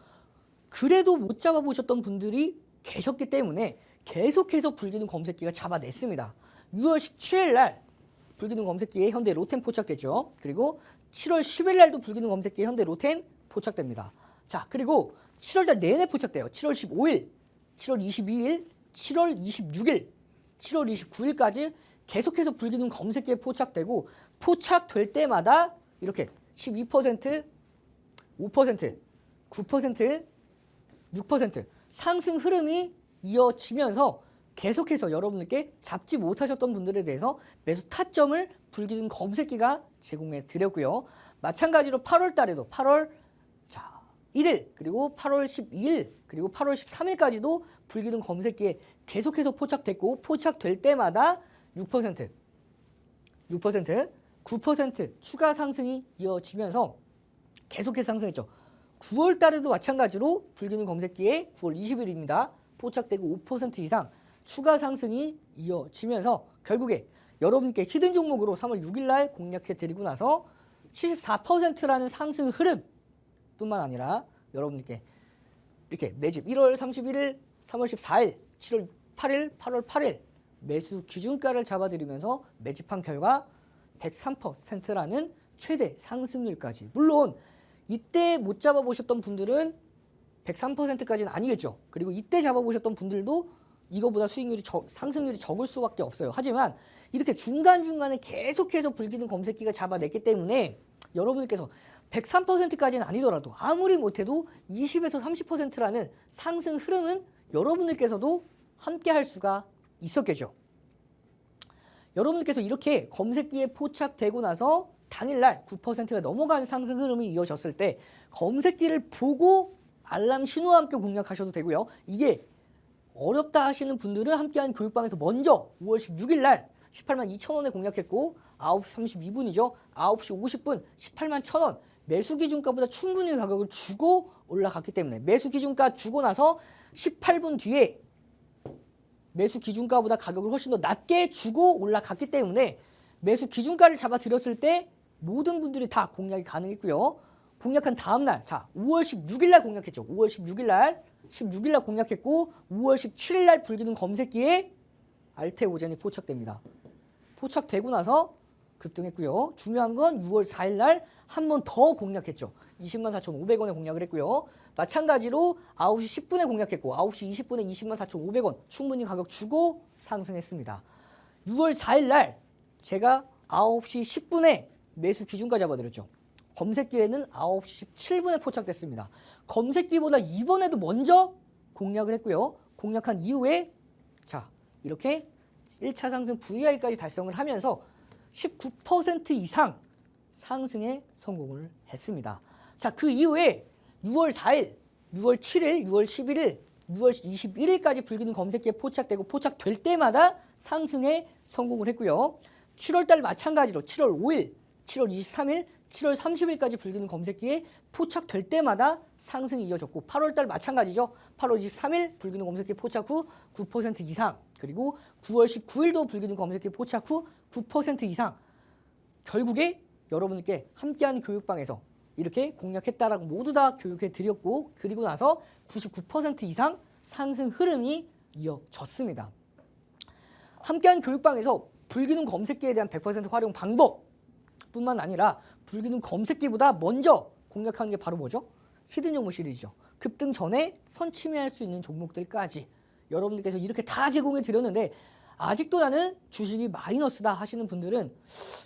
그래도 못 잡아보셨던 분들이 계셨기 때문에 계속해서 불기능 검색기가 잡아냈습니다. 6월 17일 날 불기능 검색기에 현대 로템 포착됐죠. 그리고 7월 10일 날도 불기능 검색기에 현대 로템 포착됩니다. 자, 그리고 7월달 내내 포착돼요. 7월 15일, 7월 22일, 7월 26일, 7월 29일까지 계속해서 불기능 검색기에 포착되고 포착될 때마다 이렇게 12%, 5%, 9%, 6% 상승 흐름이 이어지면서 계속해서 여러분들께 잡지 못하셨던 분들에 대해서 매수 타점을 불기능 검색기가 제공해 드렸고요. 마찬가지로 8월 달에도 8월 1일, 그리고 8월 12일, 그리고 8월 13일까지도 불기능 검색기에 계속해서 포착됐고 포착될 때마다 6%, 9% 추가 상승이 이어지면서 계속해서 상승했죠. 9월 달에도 마찬가지로 불기능 검색기에 9월 20일입니다. 포착되고 5% 이상 추가 상승이 이어지면서 결국에 여러분께 히든 종목으로 3월 6일 날 공략해 드리고 나서 74%라는 상승 흐름 뿐만 아니라 여러분들께 이렇게 매집 1월 31일, 3월 14일, 7월 8일, 8월 8일 매수 기준가를 잡아드리면서 매집한 결과 103%라는 최대 상승률까지. 물론 이때 못 잡아보셨던 분들은 103%까지는 아니겠죠. 그리고 이때 잡아보셨던 분들도 이거보다 수익률이 상승률이 적을 수밖에 없어요. 하지만 이렇게 중간중간에 계속해서 불기능 검색기가 잡아냈기 때문에 여러분들께서 103%까지는 아니더라도 아무리 못해도 20에서 30%라는 상승 흐름은 여러분들께서도 함께 할 수가 있었겠죠. 여러분들께서 이렇게 검색기에 포착되고 나서 당일날 9%가 넘어간 상승 흐름이 이어졌을 때 검색기를 보고 알람 신호와 함께 공략하셔도 되고요. 이게 어렵다 하시는 분들은 함께하는 교육방에서 먼저 5월 16일 날 18만 2천 원에 공략했고 9시 32분이죠. 9시 50분 18만 1천 원 매수 기준가보다 충분히 가격을 주고 올라갔기 때문에 매수 기준가 주고 나서 18분 뒤에 매수 기준가보다 가격을 훨씬 더 낮게 주고 올라갔기 때문에 매수 기준가를 잡아드렸을 때 모든 분들이 다 공략이 가능했고요. 공략한 다음날, 자 5월 16일 날 공략했죠. 5월 16일 날 공략했고 5월 17일 날 불기능 검색기에 알테오젠이 포착됩니다. 포착되고 나서 급등했고요. 중요한 건 6월 4일 날 한 번 더 공략했죠. 204,500원에 공략을 했고요. 마찬가지로 9시 10분에 공략했고 9시 20분에 204,500원 충분히 가격 주고 상승했습니다. 6월 4일 날 제가 9시 10분에 매수 기준가 잡아드렸죠. 검색기에는 9시 17분에 포착됐습니다. 검색기보다 이번에도 먼저 공략을 했고요. 공략한 이후에 자 이렇게 1차 상승 VI까지 달성을 하면서 19% 이상 상승에 성공을 했습니다. 자, 그 이후에 6월 4일, 6월 7일, 6월 11일, 6월 21일까지 불기둥 검색기에 포착되고 포착될 때마다 상승에 성공을 했고요. 7월 달 마찬가지로 7월 5일, 7월 23일, 7월 30일까지 불기둥 검색기에 포착될 때마다 상승이 이어졌고 8월 달 마찬가지죠. 8월 23일 불기둥 검색기에 포착 후 9% 이상 그리고 9월 19일도 불기둥 검색기에 포착 후 9% 이상 결국에 여러분께 함께하는 교육방에서 이렇게 공략했다라고 모두 다 교육해 드렸고 그리고 나서 99% 이상 상승 흐름이 이어졌습니다. 함께하는 교육방에서 불기둥 검색기에 대한 100% 활용 방법 뿐만 아니라 불기둥 검색기보다 먼저 공략하는 게 바로 뭐죠? 히든 종목 시리즈죠. 급등 전에 선침해할 수 있는 종목들까지 여러분들께서 이렇게 다 제공해 드렸는데 아직도 나는 주식이 마이너스다 하시는 분들은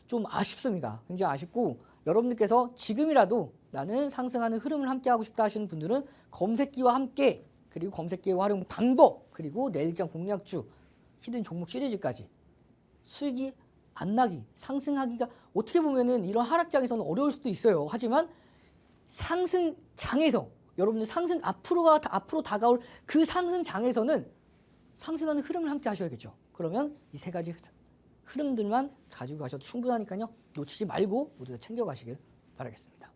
좀 아쉽습니다. 굉장히 아쉽고 여러분들께서 지금이라도 나는 상승하는 흐름을 함께 하고 싶다 하시는 분들은 검색기와 함께 그리고 검색기의 활용 방법 그리고 내일장 공략주 히든 종목 시리즈까지 수익이 안 나기 상승하기가 어떻게 보면은 이런 하락장에서는 어려울 수도 있어요. 하지만 상승장에서 여러분들 상승 앞으로 다가올 그 상승장에서는 상승하는 흐름을 함께 하셔야겠죠. 그러면 이 세 가지 흐름들만 가지고 가셔도 충분하니까요. 놓치지 말고 모두 다 챙겨가시길 바라겠습니다.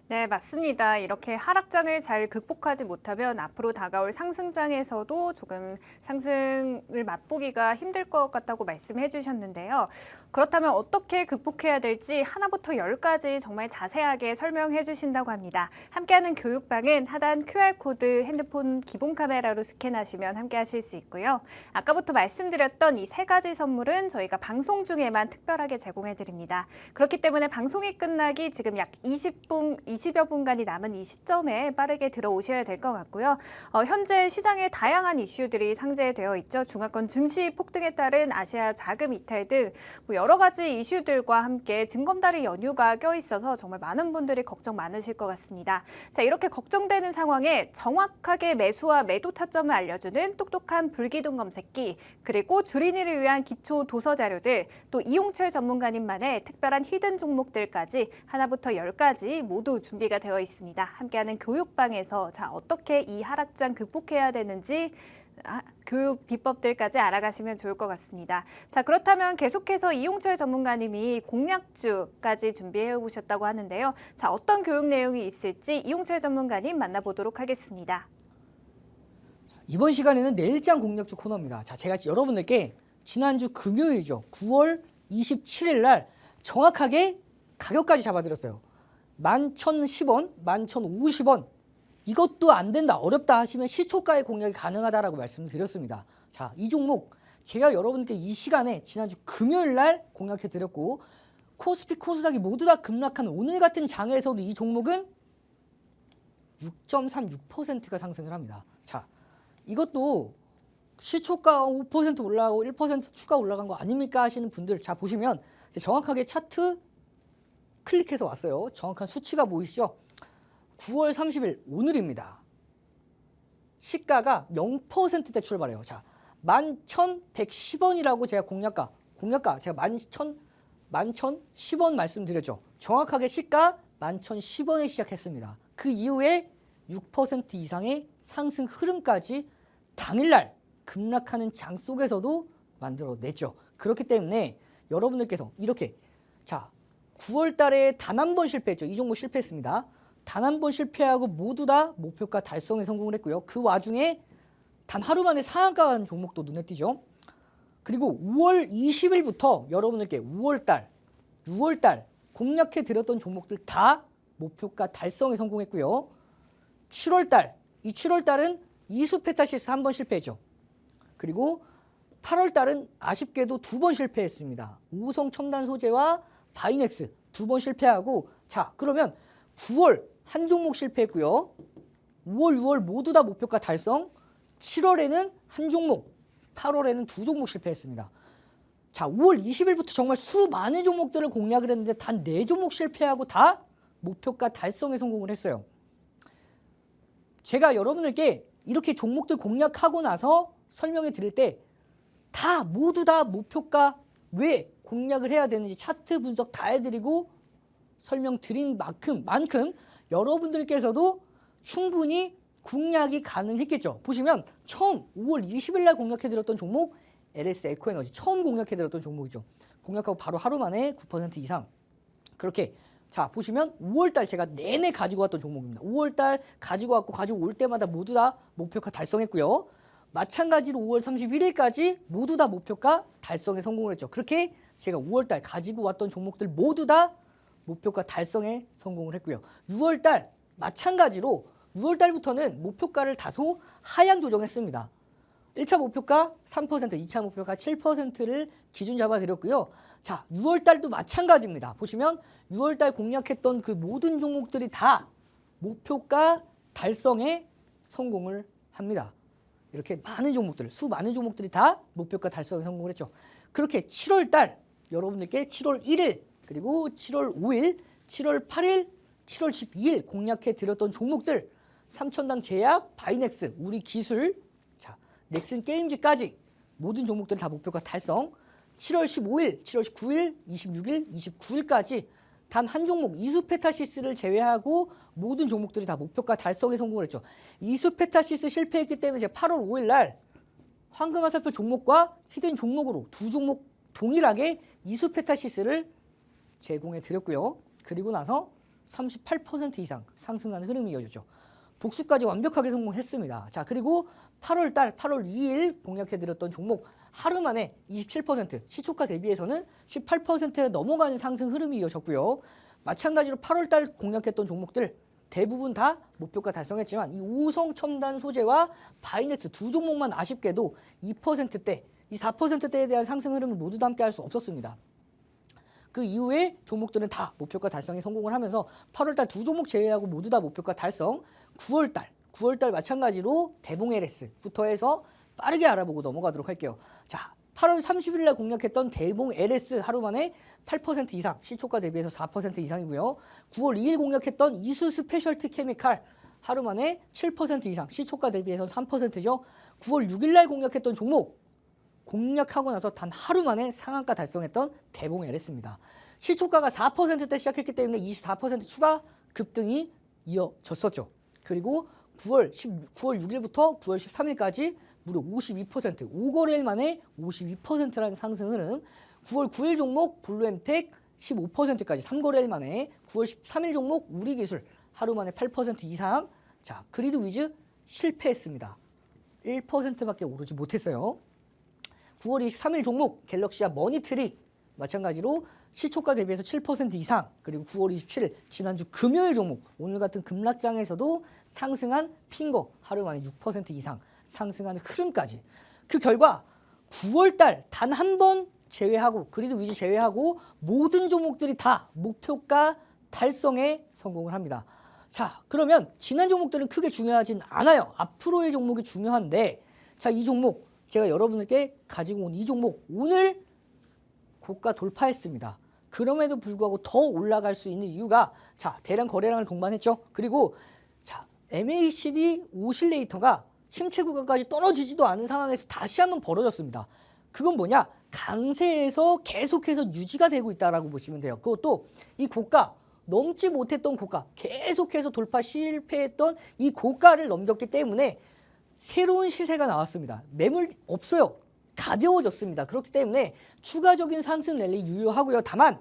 네, 맞습니다. 이렇게 하락장을 잘 극복하지 못하면 앞으로 다가올 상승장에서도 조금 상승을 맛보기가 힘들 것 같다고 말씀해 주셨는데요. 그렇다면 어떻게 극복해야 될지 하나부터 열까지 정말 자세하게 설명해 주신다고 합니다. 함께하는 교육방은 하단 QR코드 핸드폰 기본 카메라로 스캔하시면 함께 하실 수 있고요. 아까부터 말씀드렸던 이 세 가지 선물은 저희가 방송 중에만 특별하게 제공해 드립니다. 그렇기 때문에 방송이 끝나기 지금 약 20여 분간이 남은 이 시점에 빠르게 들어오셔야 될 것 같고요. 현재 시장에 다양한 이슈들이 상재되어 있죠. 중화권 증시 폭등에 따른 아시아 자금 이탈 등 여러 가지 이슈들과 함께 징검다리 연휴가 껴있어서 정말 많은 분들이 걱정 많으실 것 같습니다. 자, 이렇게 걱정되는 상황에 정확하게 매수와 매도 타점을 알려주는 똑똑한 불기둥 검색기 그리고 주린이를 위한 기초 도서 자료들 또 이용철 전문가님만의 특별한 히든 종목들까지 하나부터 열까지 모두 준비가 되어 있습니다. 함께하는 교육방에서 자 어떻게 이 하락장 극복해야 되는지 교육 비법들까지 알아가시면 좋을 것 같습니다. 자 그렇다면 계속해서 이용철 전문가님이 공략주까지 준비해 오셨다고 하는데요. 자 어떤 교육 내용이 있을지 이용철 전문가님 만나보도록 하겠습니다. 이번 시간에는 내일장 공략주 코너입니다. 자 제가 여러분들께 지난주 금요일이죠. 9월 27일 날 정확하게 가격까지 잡아드렸어요. 11,010원, 11,050원 이것도 안 된다, 어렵다 하시면 시초가의 공략이 가능하다라고 말씀드렸습니다. 자, 이 종목 제가 여러분께 이 시간에 지난주 금요일 날 공략해 드렸고 코스피, 코스닥이 모두 다 급락한 오늘 같은 장에서도 이 종목은 6.36%가 상승을 합니다. 자, 이것도 시초가 5% 올라가고 1% 추가 올라간 거 아닙니까 하시는 분들 자 보시면 정확하게 차트 클릭해서 왔어요. 정확한 수치가 보이시죠? 9월 30일 오늘입니다. 시가가 0%대 출발해요. 자, 11,110원이라고 제가 공략가 제가 11,010원 말씀드렸죠. 정확하게 시가 11,010원에 시작했습니다. 그 이후에 6% 이상의 상승 흐름까지 당일날 급락하는 장 속에서도 만들어냈죠. 그렇기 때문에 여러분들께서 이렇게 자 9월 달에 단 한 번 실패했죠. 이 종목 실패했습니다. 단 한 번 실패하고 모두 다 목표가 달성에 성공을 했고요. 그 와중에 단 하루 만에 상한가 가는 종목도 눈에 띄죠. 그리고 5월 20일부터 여러분들께 6월 달 공략해 드렸던 종목들 다 목표가 달성에 성공했고요. 7월 달, 이 7월 달은 이수페타시스 한 번 실패했죠. 그리고 8월 달은 아쉽게도 2번 실패했습니다. 오성 첨단 소재와 바이넥스 2번 실패하고, 자 그러면 9월 한 종목 실패했고요. 5월, 6월 모두 다 목표가 달성. 7월에는 한 종목, 8월에는 2종목 실패했습니다. 자, 5월 20일부터 정말 수많은 종목들을 공략을 했는데 단 4종목 실패하고 다 목표가 달성에 성공을 했어요. 제가 여러분들께 이렇게 종목들 공략하고 나서 설명해 드릴 때 다 모두 다 목표가 왜 공략을 해야 되는지 차트 분석 다 해드리고 설명드린 만큼 여러분들께서도 충분히 공략이 가능했겠죠. 보시면 처음 5월 20일 날 공략해드렸던 종목 LS 에코에너지 처음 공략해드렸던 종목이죠. 공략하고 바로 하루 만에 9% 이상. 그렇게 자 보시면 5월달 제가 내내 가지고 왔던 종목입니다. 5월달 가지고 왔고 가지고 올 때마다 모두 다 목표가 달성했고요. 마찬가지로 5월 31일까지 모두 다 목표가 달성에 성공을 했죠. 그렇게 제가 5월달 가지고 왔던 종목들 모두 다 목표가 달성에 성공을 했고요. 6월달 마찬가지로 6월달부터는 목표가를 다소 하향 조정했습니다. 1차 목표가 3%, 2차 목표가 7%를 기준 잡아드렸고요. 자, 6월달도 마찬가지입니다. 보시면 6월달 공략했던 그 모든 종목들이 다 목표가 달성에 성공을 합니다. 이렇게 많은 종목들, 수많은 종목들이 다 목표가 달성에 성공을 했죠. 그렇게 7월달 여러분들께 7월 1일 그리고 7월 5일, 7월 8일, 7월 12일 공략해 드렸던 종목들 삼천당 제약, 바이넥스, 우리 기술, 자 넥슨 게임즈까지 모든 종목들 다 목표가 달성. 7월 15일, 7월 19일, 26일, 29일까지 단 한 종목 이수페타시스를 제외하고 모든 종목들이 다 목표가 달성에 성공을 했죠. 이수페타시스 실패했기 때문에 제가 8월 5일 날 황금화살표 종목과 히든 종목으로 2종목 동일하게 이수페타시스를 제공해 드렸고요. 그리고 나서 38% 이상 상승하는 흐름이 이어졌죠. 복수까지 완벽하게 성공했습니다. 자, 그리고 8월 달 8월 2일 공략해 드렸던 종목 하루 만에 27% 시초가 대비해서는 18%에 넘어가는 상승 흐름이 이어졌고요. 마찬가지로 8월 달 공략했던 종목들 대부분 다 목표가 달성했지만 이 오성 첨단 소재와 바이넥스 2종목만 아쉽게도 2%대, 이 4%대에 대한 상승 흐름을 모두 다 함께 할 수 없었습니다. 그 이후에 종목들은 다 목표가 달성에 성공을 하면서 8월달 2종목 제외하고 모두 다 목표가 달성. 9월달 마찬가지로 대봉 LS부터 해서 빠르게 알아보고 넘어가도록 할게요. 자, 8월 30일 날 공략했던 대봉 LS 하루 만에 8% 이상, 시초가 대비해서 4% 이상이고요. 9월 2일 공략했던 이수 스페셜티 케미칼 하루 만에 7% 이상, 시초가 대비해서 3%죠. 9월 6일 날 공략했던 종목 공략하고 나서 단 하루 만에 상한가 달성했던 대봉 LS입니다. 시초가가 4%대 시작했기 때문에 24% 추가 급등이 이어졌었죠. 그리고 9월 6일부터 9월 13일까지 무려 52%, 5거래일 만에 52%라는 상승 흐름. 9월 9일 종목 블루엠텍 15%까지 3거래일 만에. 9월 13일 종목 우리기술 하루 만에 8% 이상. 자, 그리드 위즈 실패했습니다. 1%밖에 오르지 못했어요. 9월 23일 종목 갤럭시와 머니트리 마찬가지로 시초가 대비해서 7% 이상. 그리고 9월 27일 지난주 금요일 종목 오늘 같은 급락장에서도 상승한 핑거 하루 만에 6% 이상 상승하는 흐름까지. 그 결과 9월달 단 한 번 제외하고 그리드 위즈 제외하고 모든 종목들이 다 목표가 달성에 성공을 합니다. 자, 그러면 지난 종목들은 크게 중요하진 않아요. 앞으로의 종목이 중요한데, 자, 이 종목 제가 여러분들께 가지고 온 이 종목 오늘 고가 돌파했습니다. 그럼에도 불구하고 더 올라갈 수 있는 이유가, 자, 대량 거래량을 동반했죠. 그리고 자, MACD 오실레이터가 침체 구간까지 떨어지지도 않은 상황에서 다시 한번 벌어졌습니다. 그건 뭐냐? 강세에서 계속해서 유지가 되고 있다라고 보시면 돼요. 그것도 이 고가 넘지 못했던 고가, 계속해서 돌파 실패했던 이 고가를 넘겼기 때문에 새로운 시세가 나왔습니다. 매물 없어요. 가벼워졌습니다. 그렇기 때문에 추가적인 상승 랠리 유효하고요. 다만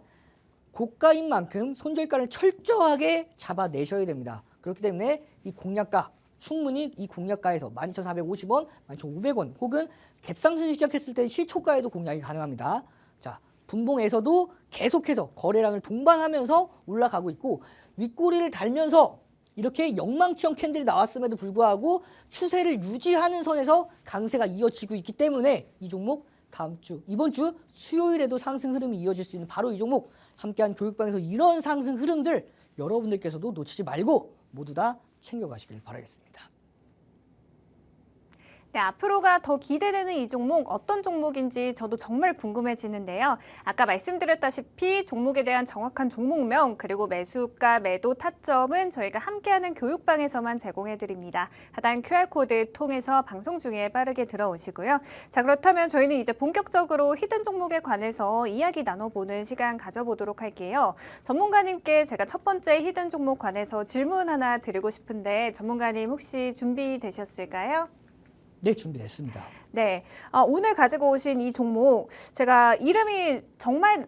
고가인 만큼 손절가를 철저하게 잡아내셔야 됩니다. 그렇기 때문에 이 공략가 충분히 이 공략가에서 12,450원, 12,500원 혹은 갭상승 시작했을 때 시초가에도 공략이 가능합니다. 자, 분봉에서도 계속해서 거래량을 동반하면서 올라가고 있고 윗꼬리를 달면서 이렇게 영망치형 캔들이 나왔음에도 불구하고 추세를 유지하는 선에서 강세가 이어지고 있기 때문에 이 종목 다음 주, 이번 주 수요일에도 상승 흐름이 이어질 수 있는 바로 이 종목 함께한 교육방에서 이런 상승 흐름들 여러분들께서도 놓치지 말고 모두 다 챙겨가시길 바라겠습니다. 네, 앞으로가 더 기대되는 이 종목 어떤 종목인지 저도 정말 궁금해지는데요. 아까 말씀드렸다시피 종목에 대한 정확한 종목명 그리고 매수가, 매도 타점은 저희가 함께하는 교육방에서만 제공해드립니다. 하단 QR코드 통해서 방송 중에 빠르게 들어오시고요. 자, 그렇다면 저희는 이제 본격적으로 히든 종목에 관해서 이야기 나눠보는 시간 가져보도록 할게요. 전문가님께 제가 첫 번째 히든 종목 관해서 질문 하나 드리고 싶은데 전문가님 혹시 준비되셨을까요? 네, 준비됐습니다. 네, 오늘 가지고 오신 이 종목 제가 이름이 정말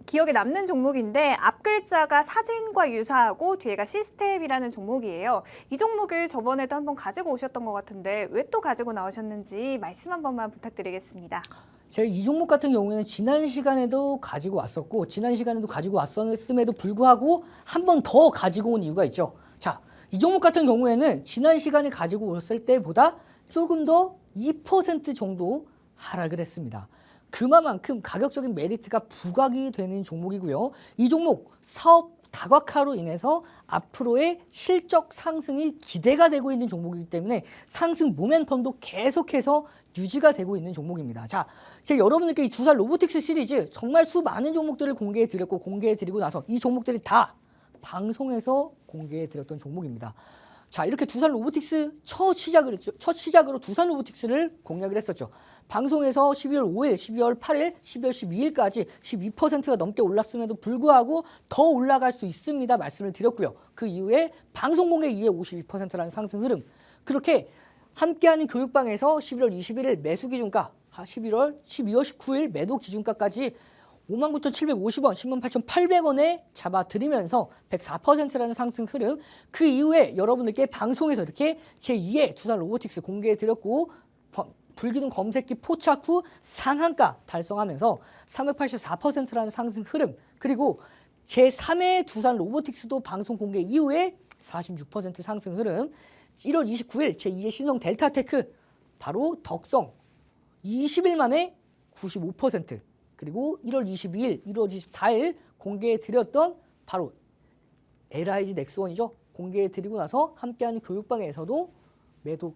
기억에 남는 종목인데 앞 글자가 사진과 유사하고 뒤에가 시스템이라는 종목이에요. 이 종목을 저번에도 한번 가지고 오셨던 것 같은데 왜 또 가지고 나오셨는지 말씀 한 번만 부탁드리겠습니다. 제가 이 종목 같은 경우에는 지난 시간에도 가지고 왔었고 지난 시간에도 가지고 왔었음에도 불구하고 한 번 더 가지고 온 이유가 있죠. 자, 이 종목 같은 경우에는 지난 시간에 가지고 왔을 때보다 조금 더 2% 정도 하락을 했습니다. 그만큼 가격적인 메리트가 부각이 되는 종목이고요. 이 종목 사업 다각화로 인해서 앞으로의 실적 상승이 기대가 되고 있는 종목이기 때문에 상승 모멘텀도 계속해서 유지가 되고 있는 종목입니다. 자, 제가 여러분들께 이 두산 로보틱스 시리즈 정말 수많은 종목들을 공개해드렸고 공개해드리고 나서 이 종목들이 다 방송에서 공개해드렸던 종목입니다. 자, 이렇게 두산 로보틱스 첫 시작으로 두산 로보틱스를 공략을 했었죠. 방송에서 12월 5일, 12월 8일, 12월 12일까지 12%가 넘게 올랐음에도 불구하고 더 올라갈 수 있습니다. 말씀을 드렸고요. 그 이후에 방송 공개 이후에 52%라는 상승 흐름. 그렇게 함께하는 교육방에서 11월 21일 매수 기준가, 12월 19일 매도 기준가까지 59,750원, 108,800원에 잡아드리면서 104%라는 상승 흐름. 그 이후에 여러분들께 방송에서 이렇게 제2의 두산 로보틱스 공개해드렸고 불기둥 검색기 포착 후 상한가 달성하면서 384%라는 상승 흐름. 그리고 제3의 두산 로보틱스도 방송 공개 이후에 46% 상승 흐름. 1월 29일 제2의 신성 델타테크 바로 덕성 20일 만에 95%. 그리고 1월 22일, 1월 24일 공개해드렸던 바로 LIG 넥스원이죠. 공개해드리고 나서 함께하는 교육방에서도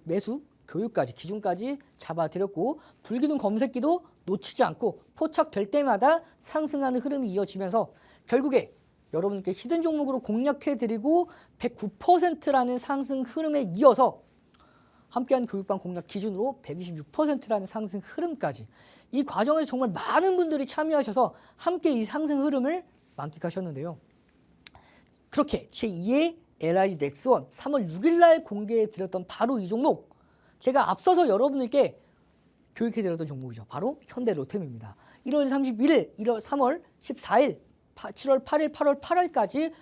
매수, 교육까지, 기준까지 잡아드렸고 불기둥 검색기도 놓치지 않고 포착될 때마다 상승하는 흐름이 이어지면서 결국에 여러분께 히든 종목으로 공략해드리고 109%라는 상승 흐름에 이어서 함께하는 교육방 공략 기준으로 126%라는 상승 흐름까지 이 과정에서 정말 많은 분들이 참여하셔서 함께 이 상승 흐름을 만끽하셨는데요. 그렇게 제2의 LIG 넥스원 3월 6일 날 공개해드렸던 바로 이 종목 제가 앞서서 여러분들께 교육해드렸던 종목이죠. 바로 현대로템입니다. 1월 31일, 3월 14일, 7월 8일, 8월 8월까지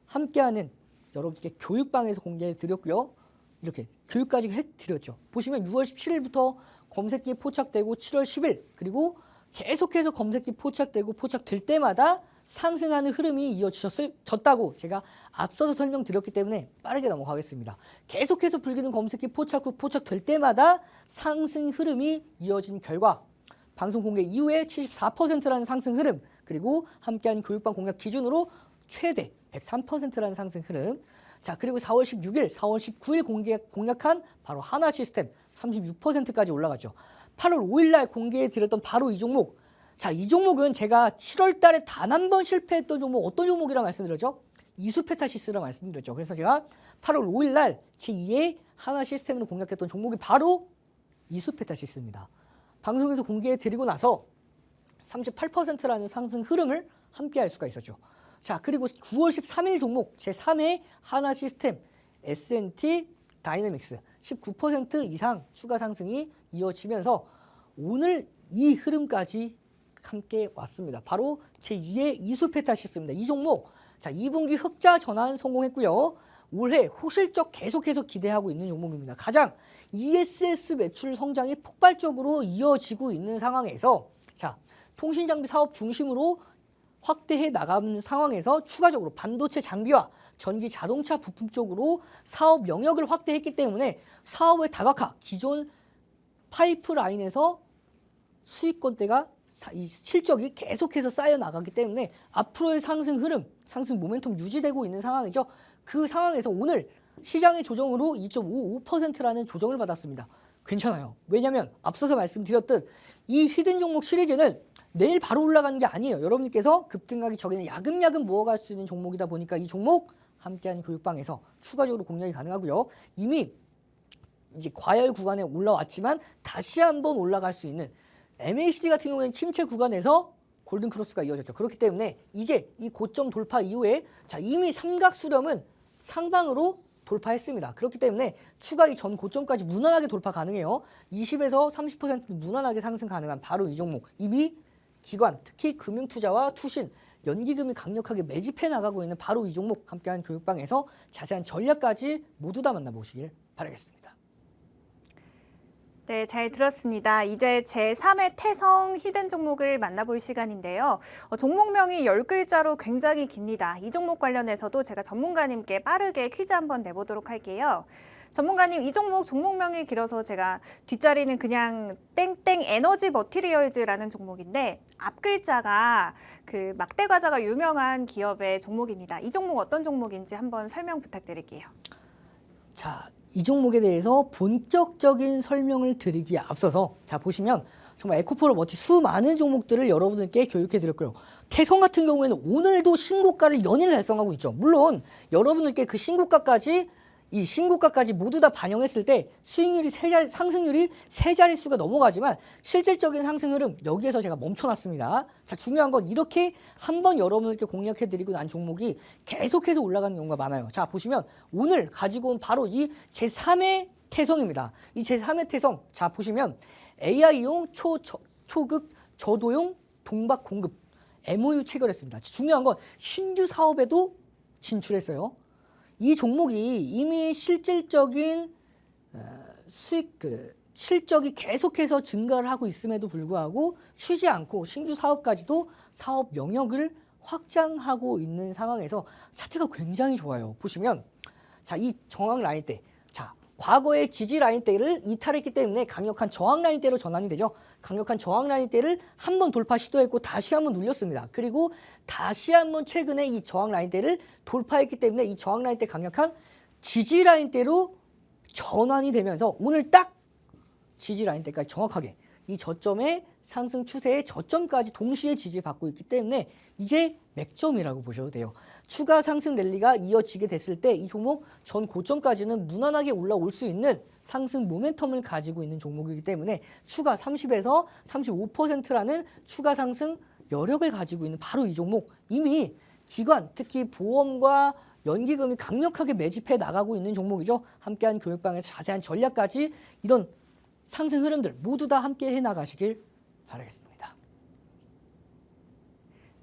함께하는 여러분들께 교육방에서 공개해드렸고요. 이렇게 교육까지 해드렸죠. 보시면 6월 17일부터 검색기에 포착되고 7월 10일 그리고 계속해서 검색기 포착되고 포착될 때마다 상승하는 흐름이 이어졌다고 제가 앞서서 설명드렸기 때문에 빠르게 넘어가겠습니다. 계속해서 불기둥 검색기 포착 후 포착될 때마다 상승 흐름이 이어진 결과 방송 공개 이후에 74%라는 상승 흐름 그리고 함께한 교육방 공략 기준으로 최대 103%라는 상승 흐름. 자, 그리고 4월 16일, 4월 19일 공략한 바로 하나 시스템 36%까지 올라갔죠. 8월 5일 날 공개해드렸던 바로 이 종목. 자, 이 종목은 제가 7월 달에 단 한 번 실패했던 종목 어떤 종목이라고 말씀드렸죠? 이수페타시스라고 말씀드렸죠. 그래서 제가 8월 5일 날 제2의 하나 시스템으로 공략했던 종목이 바로 이수페타시스입니다. 방송에서 공개해드리고 나서 38%라는 상승 흐름을 함께 할 수가 있었죠. 자, 그리고 9월 13일 종목 제3회 하나 시스템 S&T 다이내믹스 19% 이상 추가 상승이 이어지면서 오늘 이 흐름까지 함께 왔습니다. 바로 제2의 이수페타시스입니다. 이 종목 자 2분기 흑자 전환 성공했고요. 올해 호실적 계속해서 기대하고 있는 종목입니다. 가장 ESS 매출 성장이 폭발적으로 이어지고 있는 상황에서 자 통신장비 사업 중심으로 확대해 나가는 상황에서 추가적으로 반도체 장비와 전기 자동차 부품 쪽으로 사업 영역을 확대했기 때문에 사업의 다각화, 기존 파이프라인에서 수익권대가 이 실적이 계속해서 쌓여 나가기 때문에 앞으로의 상승 흐름, 상승 모멘텀 유지되고 있는 상황이죠. 그 상황에서 오늘 시장의 조정으로 2.55%라는 조정을 받았습니다. 괜찮아요. 왜냐하면 앞서서 말씀드렸던 이 히든 종목 시리즈는 내일 바로 올라가는 게 아니에요. 여러분께서 급등하기 전에 야금야금 모아갈 수 있는 종목이다 보니까 이 종목 함께하는 교육방에서 추가적으로 공략이 가능하고요. 이미 이제 과열 구간에 올라왔지만 다시 한번 올라갈 수 있는 MACD 같은 경우에는 침체 구간에서 골든 크로스가 이어졌죠. 그렇기 때문에 이제 이 고점 돌파 이후에 자 이미 삼각 수렴은 상방으로 돌파했습니다. 그렇기 때문에 추가 이 전 고점까지 무난하게 돌파 가능해요. 20에서 30% 무난하게 상승 가능한 바로 이 종목. 이미 기관, 특히 금융투자와 투신, 연기금이 강력하게 매집해 나가고 있는 바로 이 종목 함께한 교육방에서 자세한 전략까지 모두 다 만나보시길 바라겠습니다. 네, 잘 들었습니다. 이제 제3의 태성 히든 종목을 만나볼 시간인데요. 종목명이 10글자로 굉장히 깁니다. 이 종목 관련해서도 제가 전문가님께 빠르게 퀴즈 한번 내보도록 할게요. 전문가님, 이 종목명이 길어서 제가 뒷자리는 그냥 땡땡 에너지 머티리얼즈라는 종목인데 앞글자가 그 막대 과자가 유명한 기업의 종목입니다. 이 종목 어떤 종목인지 한번 설명 부탁드릴게요. 자, 이 종목에 대해서 본격적인 설명을 드리기에 앞서서 자 보시면 정말 에코프로 멋진 수많은 종목들을 여러분들께 교육해 드렸고요. 태성 같은 경우에는 오늘도 신고가를 연일 달성하고 있죠. 물론 여러분들께 그 신고가까지 모두 다 반영했을 때 수익률이 상승률이 세 자릿수가 넘어가지만 실질적인 상승 흐름 여기에서 제가 멈춰놨습니다. 자 중요한 건 이렇게 한번 여러분들께 공략해드리고 난 종목이 계속해서 올라가는 경우가 많아요. 자 보시면 오늘 가지고 온 바로 이 제3의 태성입니다. 이 제3의 태성 자 보시면 AI용 초극 저도용 동박 공급 MOU 체결했습니다. 중요한 건 신규 사업에도 진출했어요. 이 종목이 이미 실질적인 실적이 계속해서 증가를 하고 있음에도 불구하고 쉬지 않고 신규 사업까지도 사업 영역을 확장하고 있는 상황에서 차트가 굉장히 좋아요. 보시면 자, 이 저항 라인대 자, 과거의 지지 라인대를 이탈했기 때문에 강력한 저항 라인대로 전환이 되죠. 강력한 저항 라인대를 한번 돌파 시도했고 다시 한번 눌렸습니다. 그리고 다시 한번 최근에 이 저항 라인대를 돌파했기 때문에 이 저항 라인대 강력한 지지 라인대로 전환이 되면서 오늘 딱 지지 라인대까지 정확하게 이 저점의 상승 추세의 저점까지 동시에 지지받고 있기 때문에 이제 맥점이라고 보셔도 돼요. 추가 상승 랠리가 이어지게 됐을 때 이 종목 전 고점까지는 무난하게 올라올 수 있는 상승 모멘텀을 가지고 있는 종목이기 때문에 추가 30에서 35%라는 추가 상승 여력을 가지고 있는 바로 이 종목 이미 기관 특히 보험과 연기금이 강력하게 매집해 나가고 있는 종목이죠. 함께한 교육방에서 자세한 전략까지 이런 상승 흐름들 모두 다 함께 해나가시길 바라겠습니다.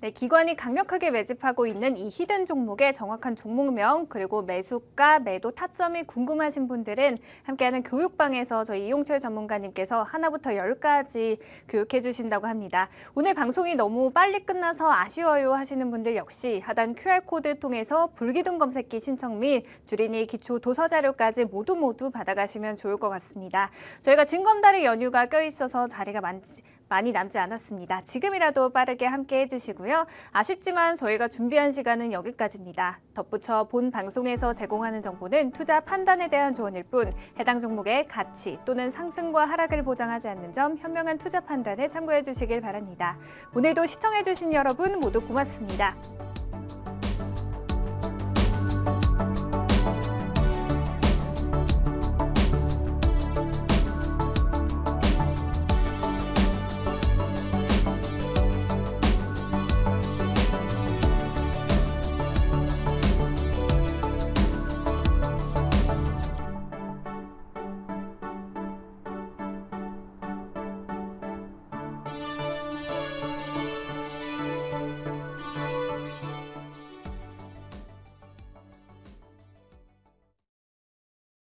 네, 기관이 강력하게 매집하고 있는 이 히든 종목의 정확한 종목명 그리고 매수가, 매도 타점이 궁금하신 분들은 함께하는 교육방에서 저희 이용철 전문가님께서 하나부터 10까지 교육해 주신다고 합니다. 오늘 방송이 너무 빨리 끝나서 아쉬워요 하시는 분들 역시 하단 QR코드 통해서 불기둥 검색기 신청 및 주린이 기초 도서 자료까지 모두 받아가시면 좋을 것 같습니다. 저희가 징검다리 연휴가 껴있어서 자리가 많이 남지 않았습니다. 지금이라도 빠르게 함께 해주시고요. 아쉽지만 저희가 준비한 시간은 여기까지입니다. 덧붙여 본 방송에서 제공하는 정보는 투자 판단에 대한 조언일 뿐 해당 종목의 가치 또는 상승과 하락을 보장하지 않는 점 현명한 투자 판단에 참고해 주시길 바랍니다. 오늘도 시청해 주신 여러분 모두 고맙습니다.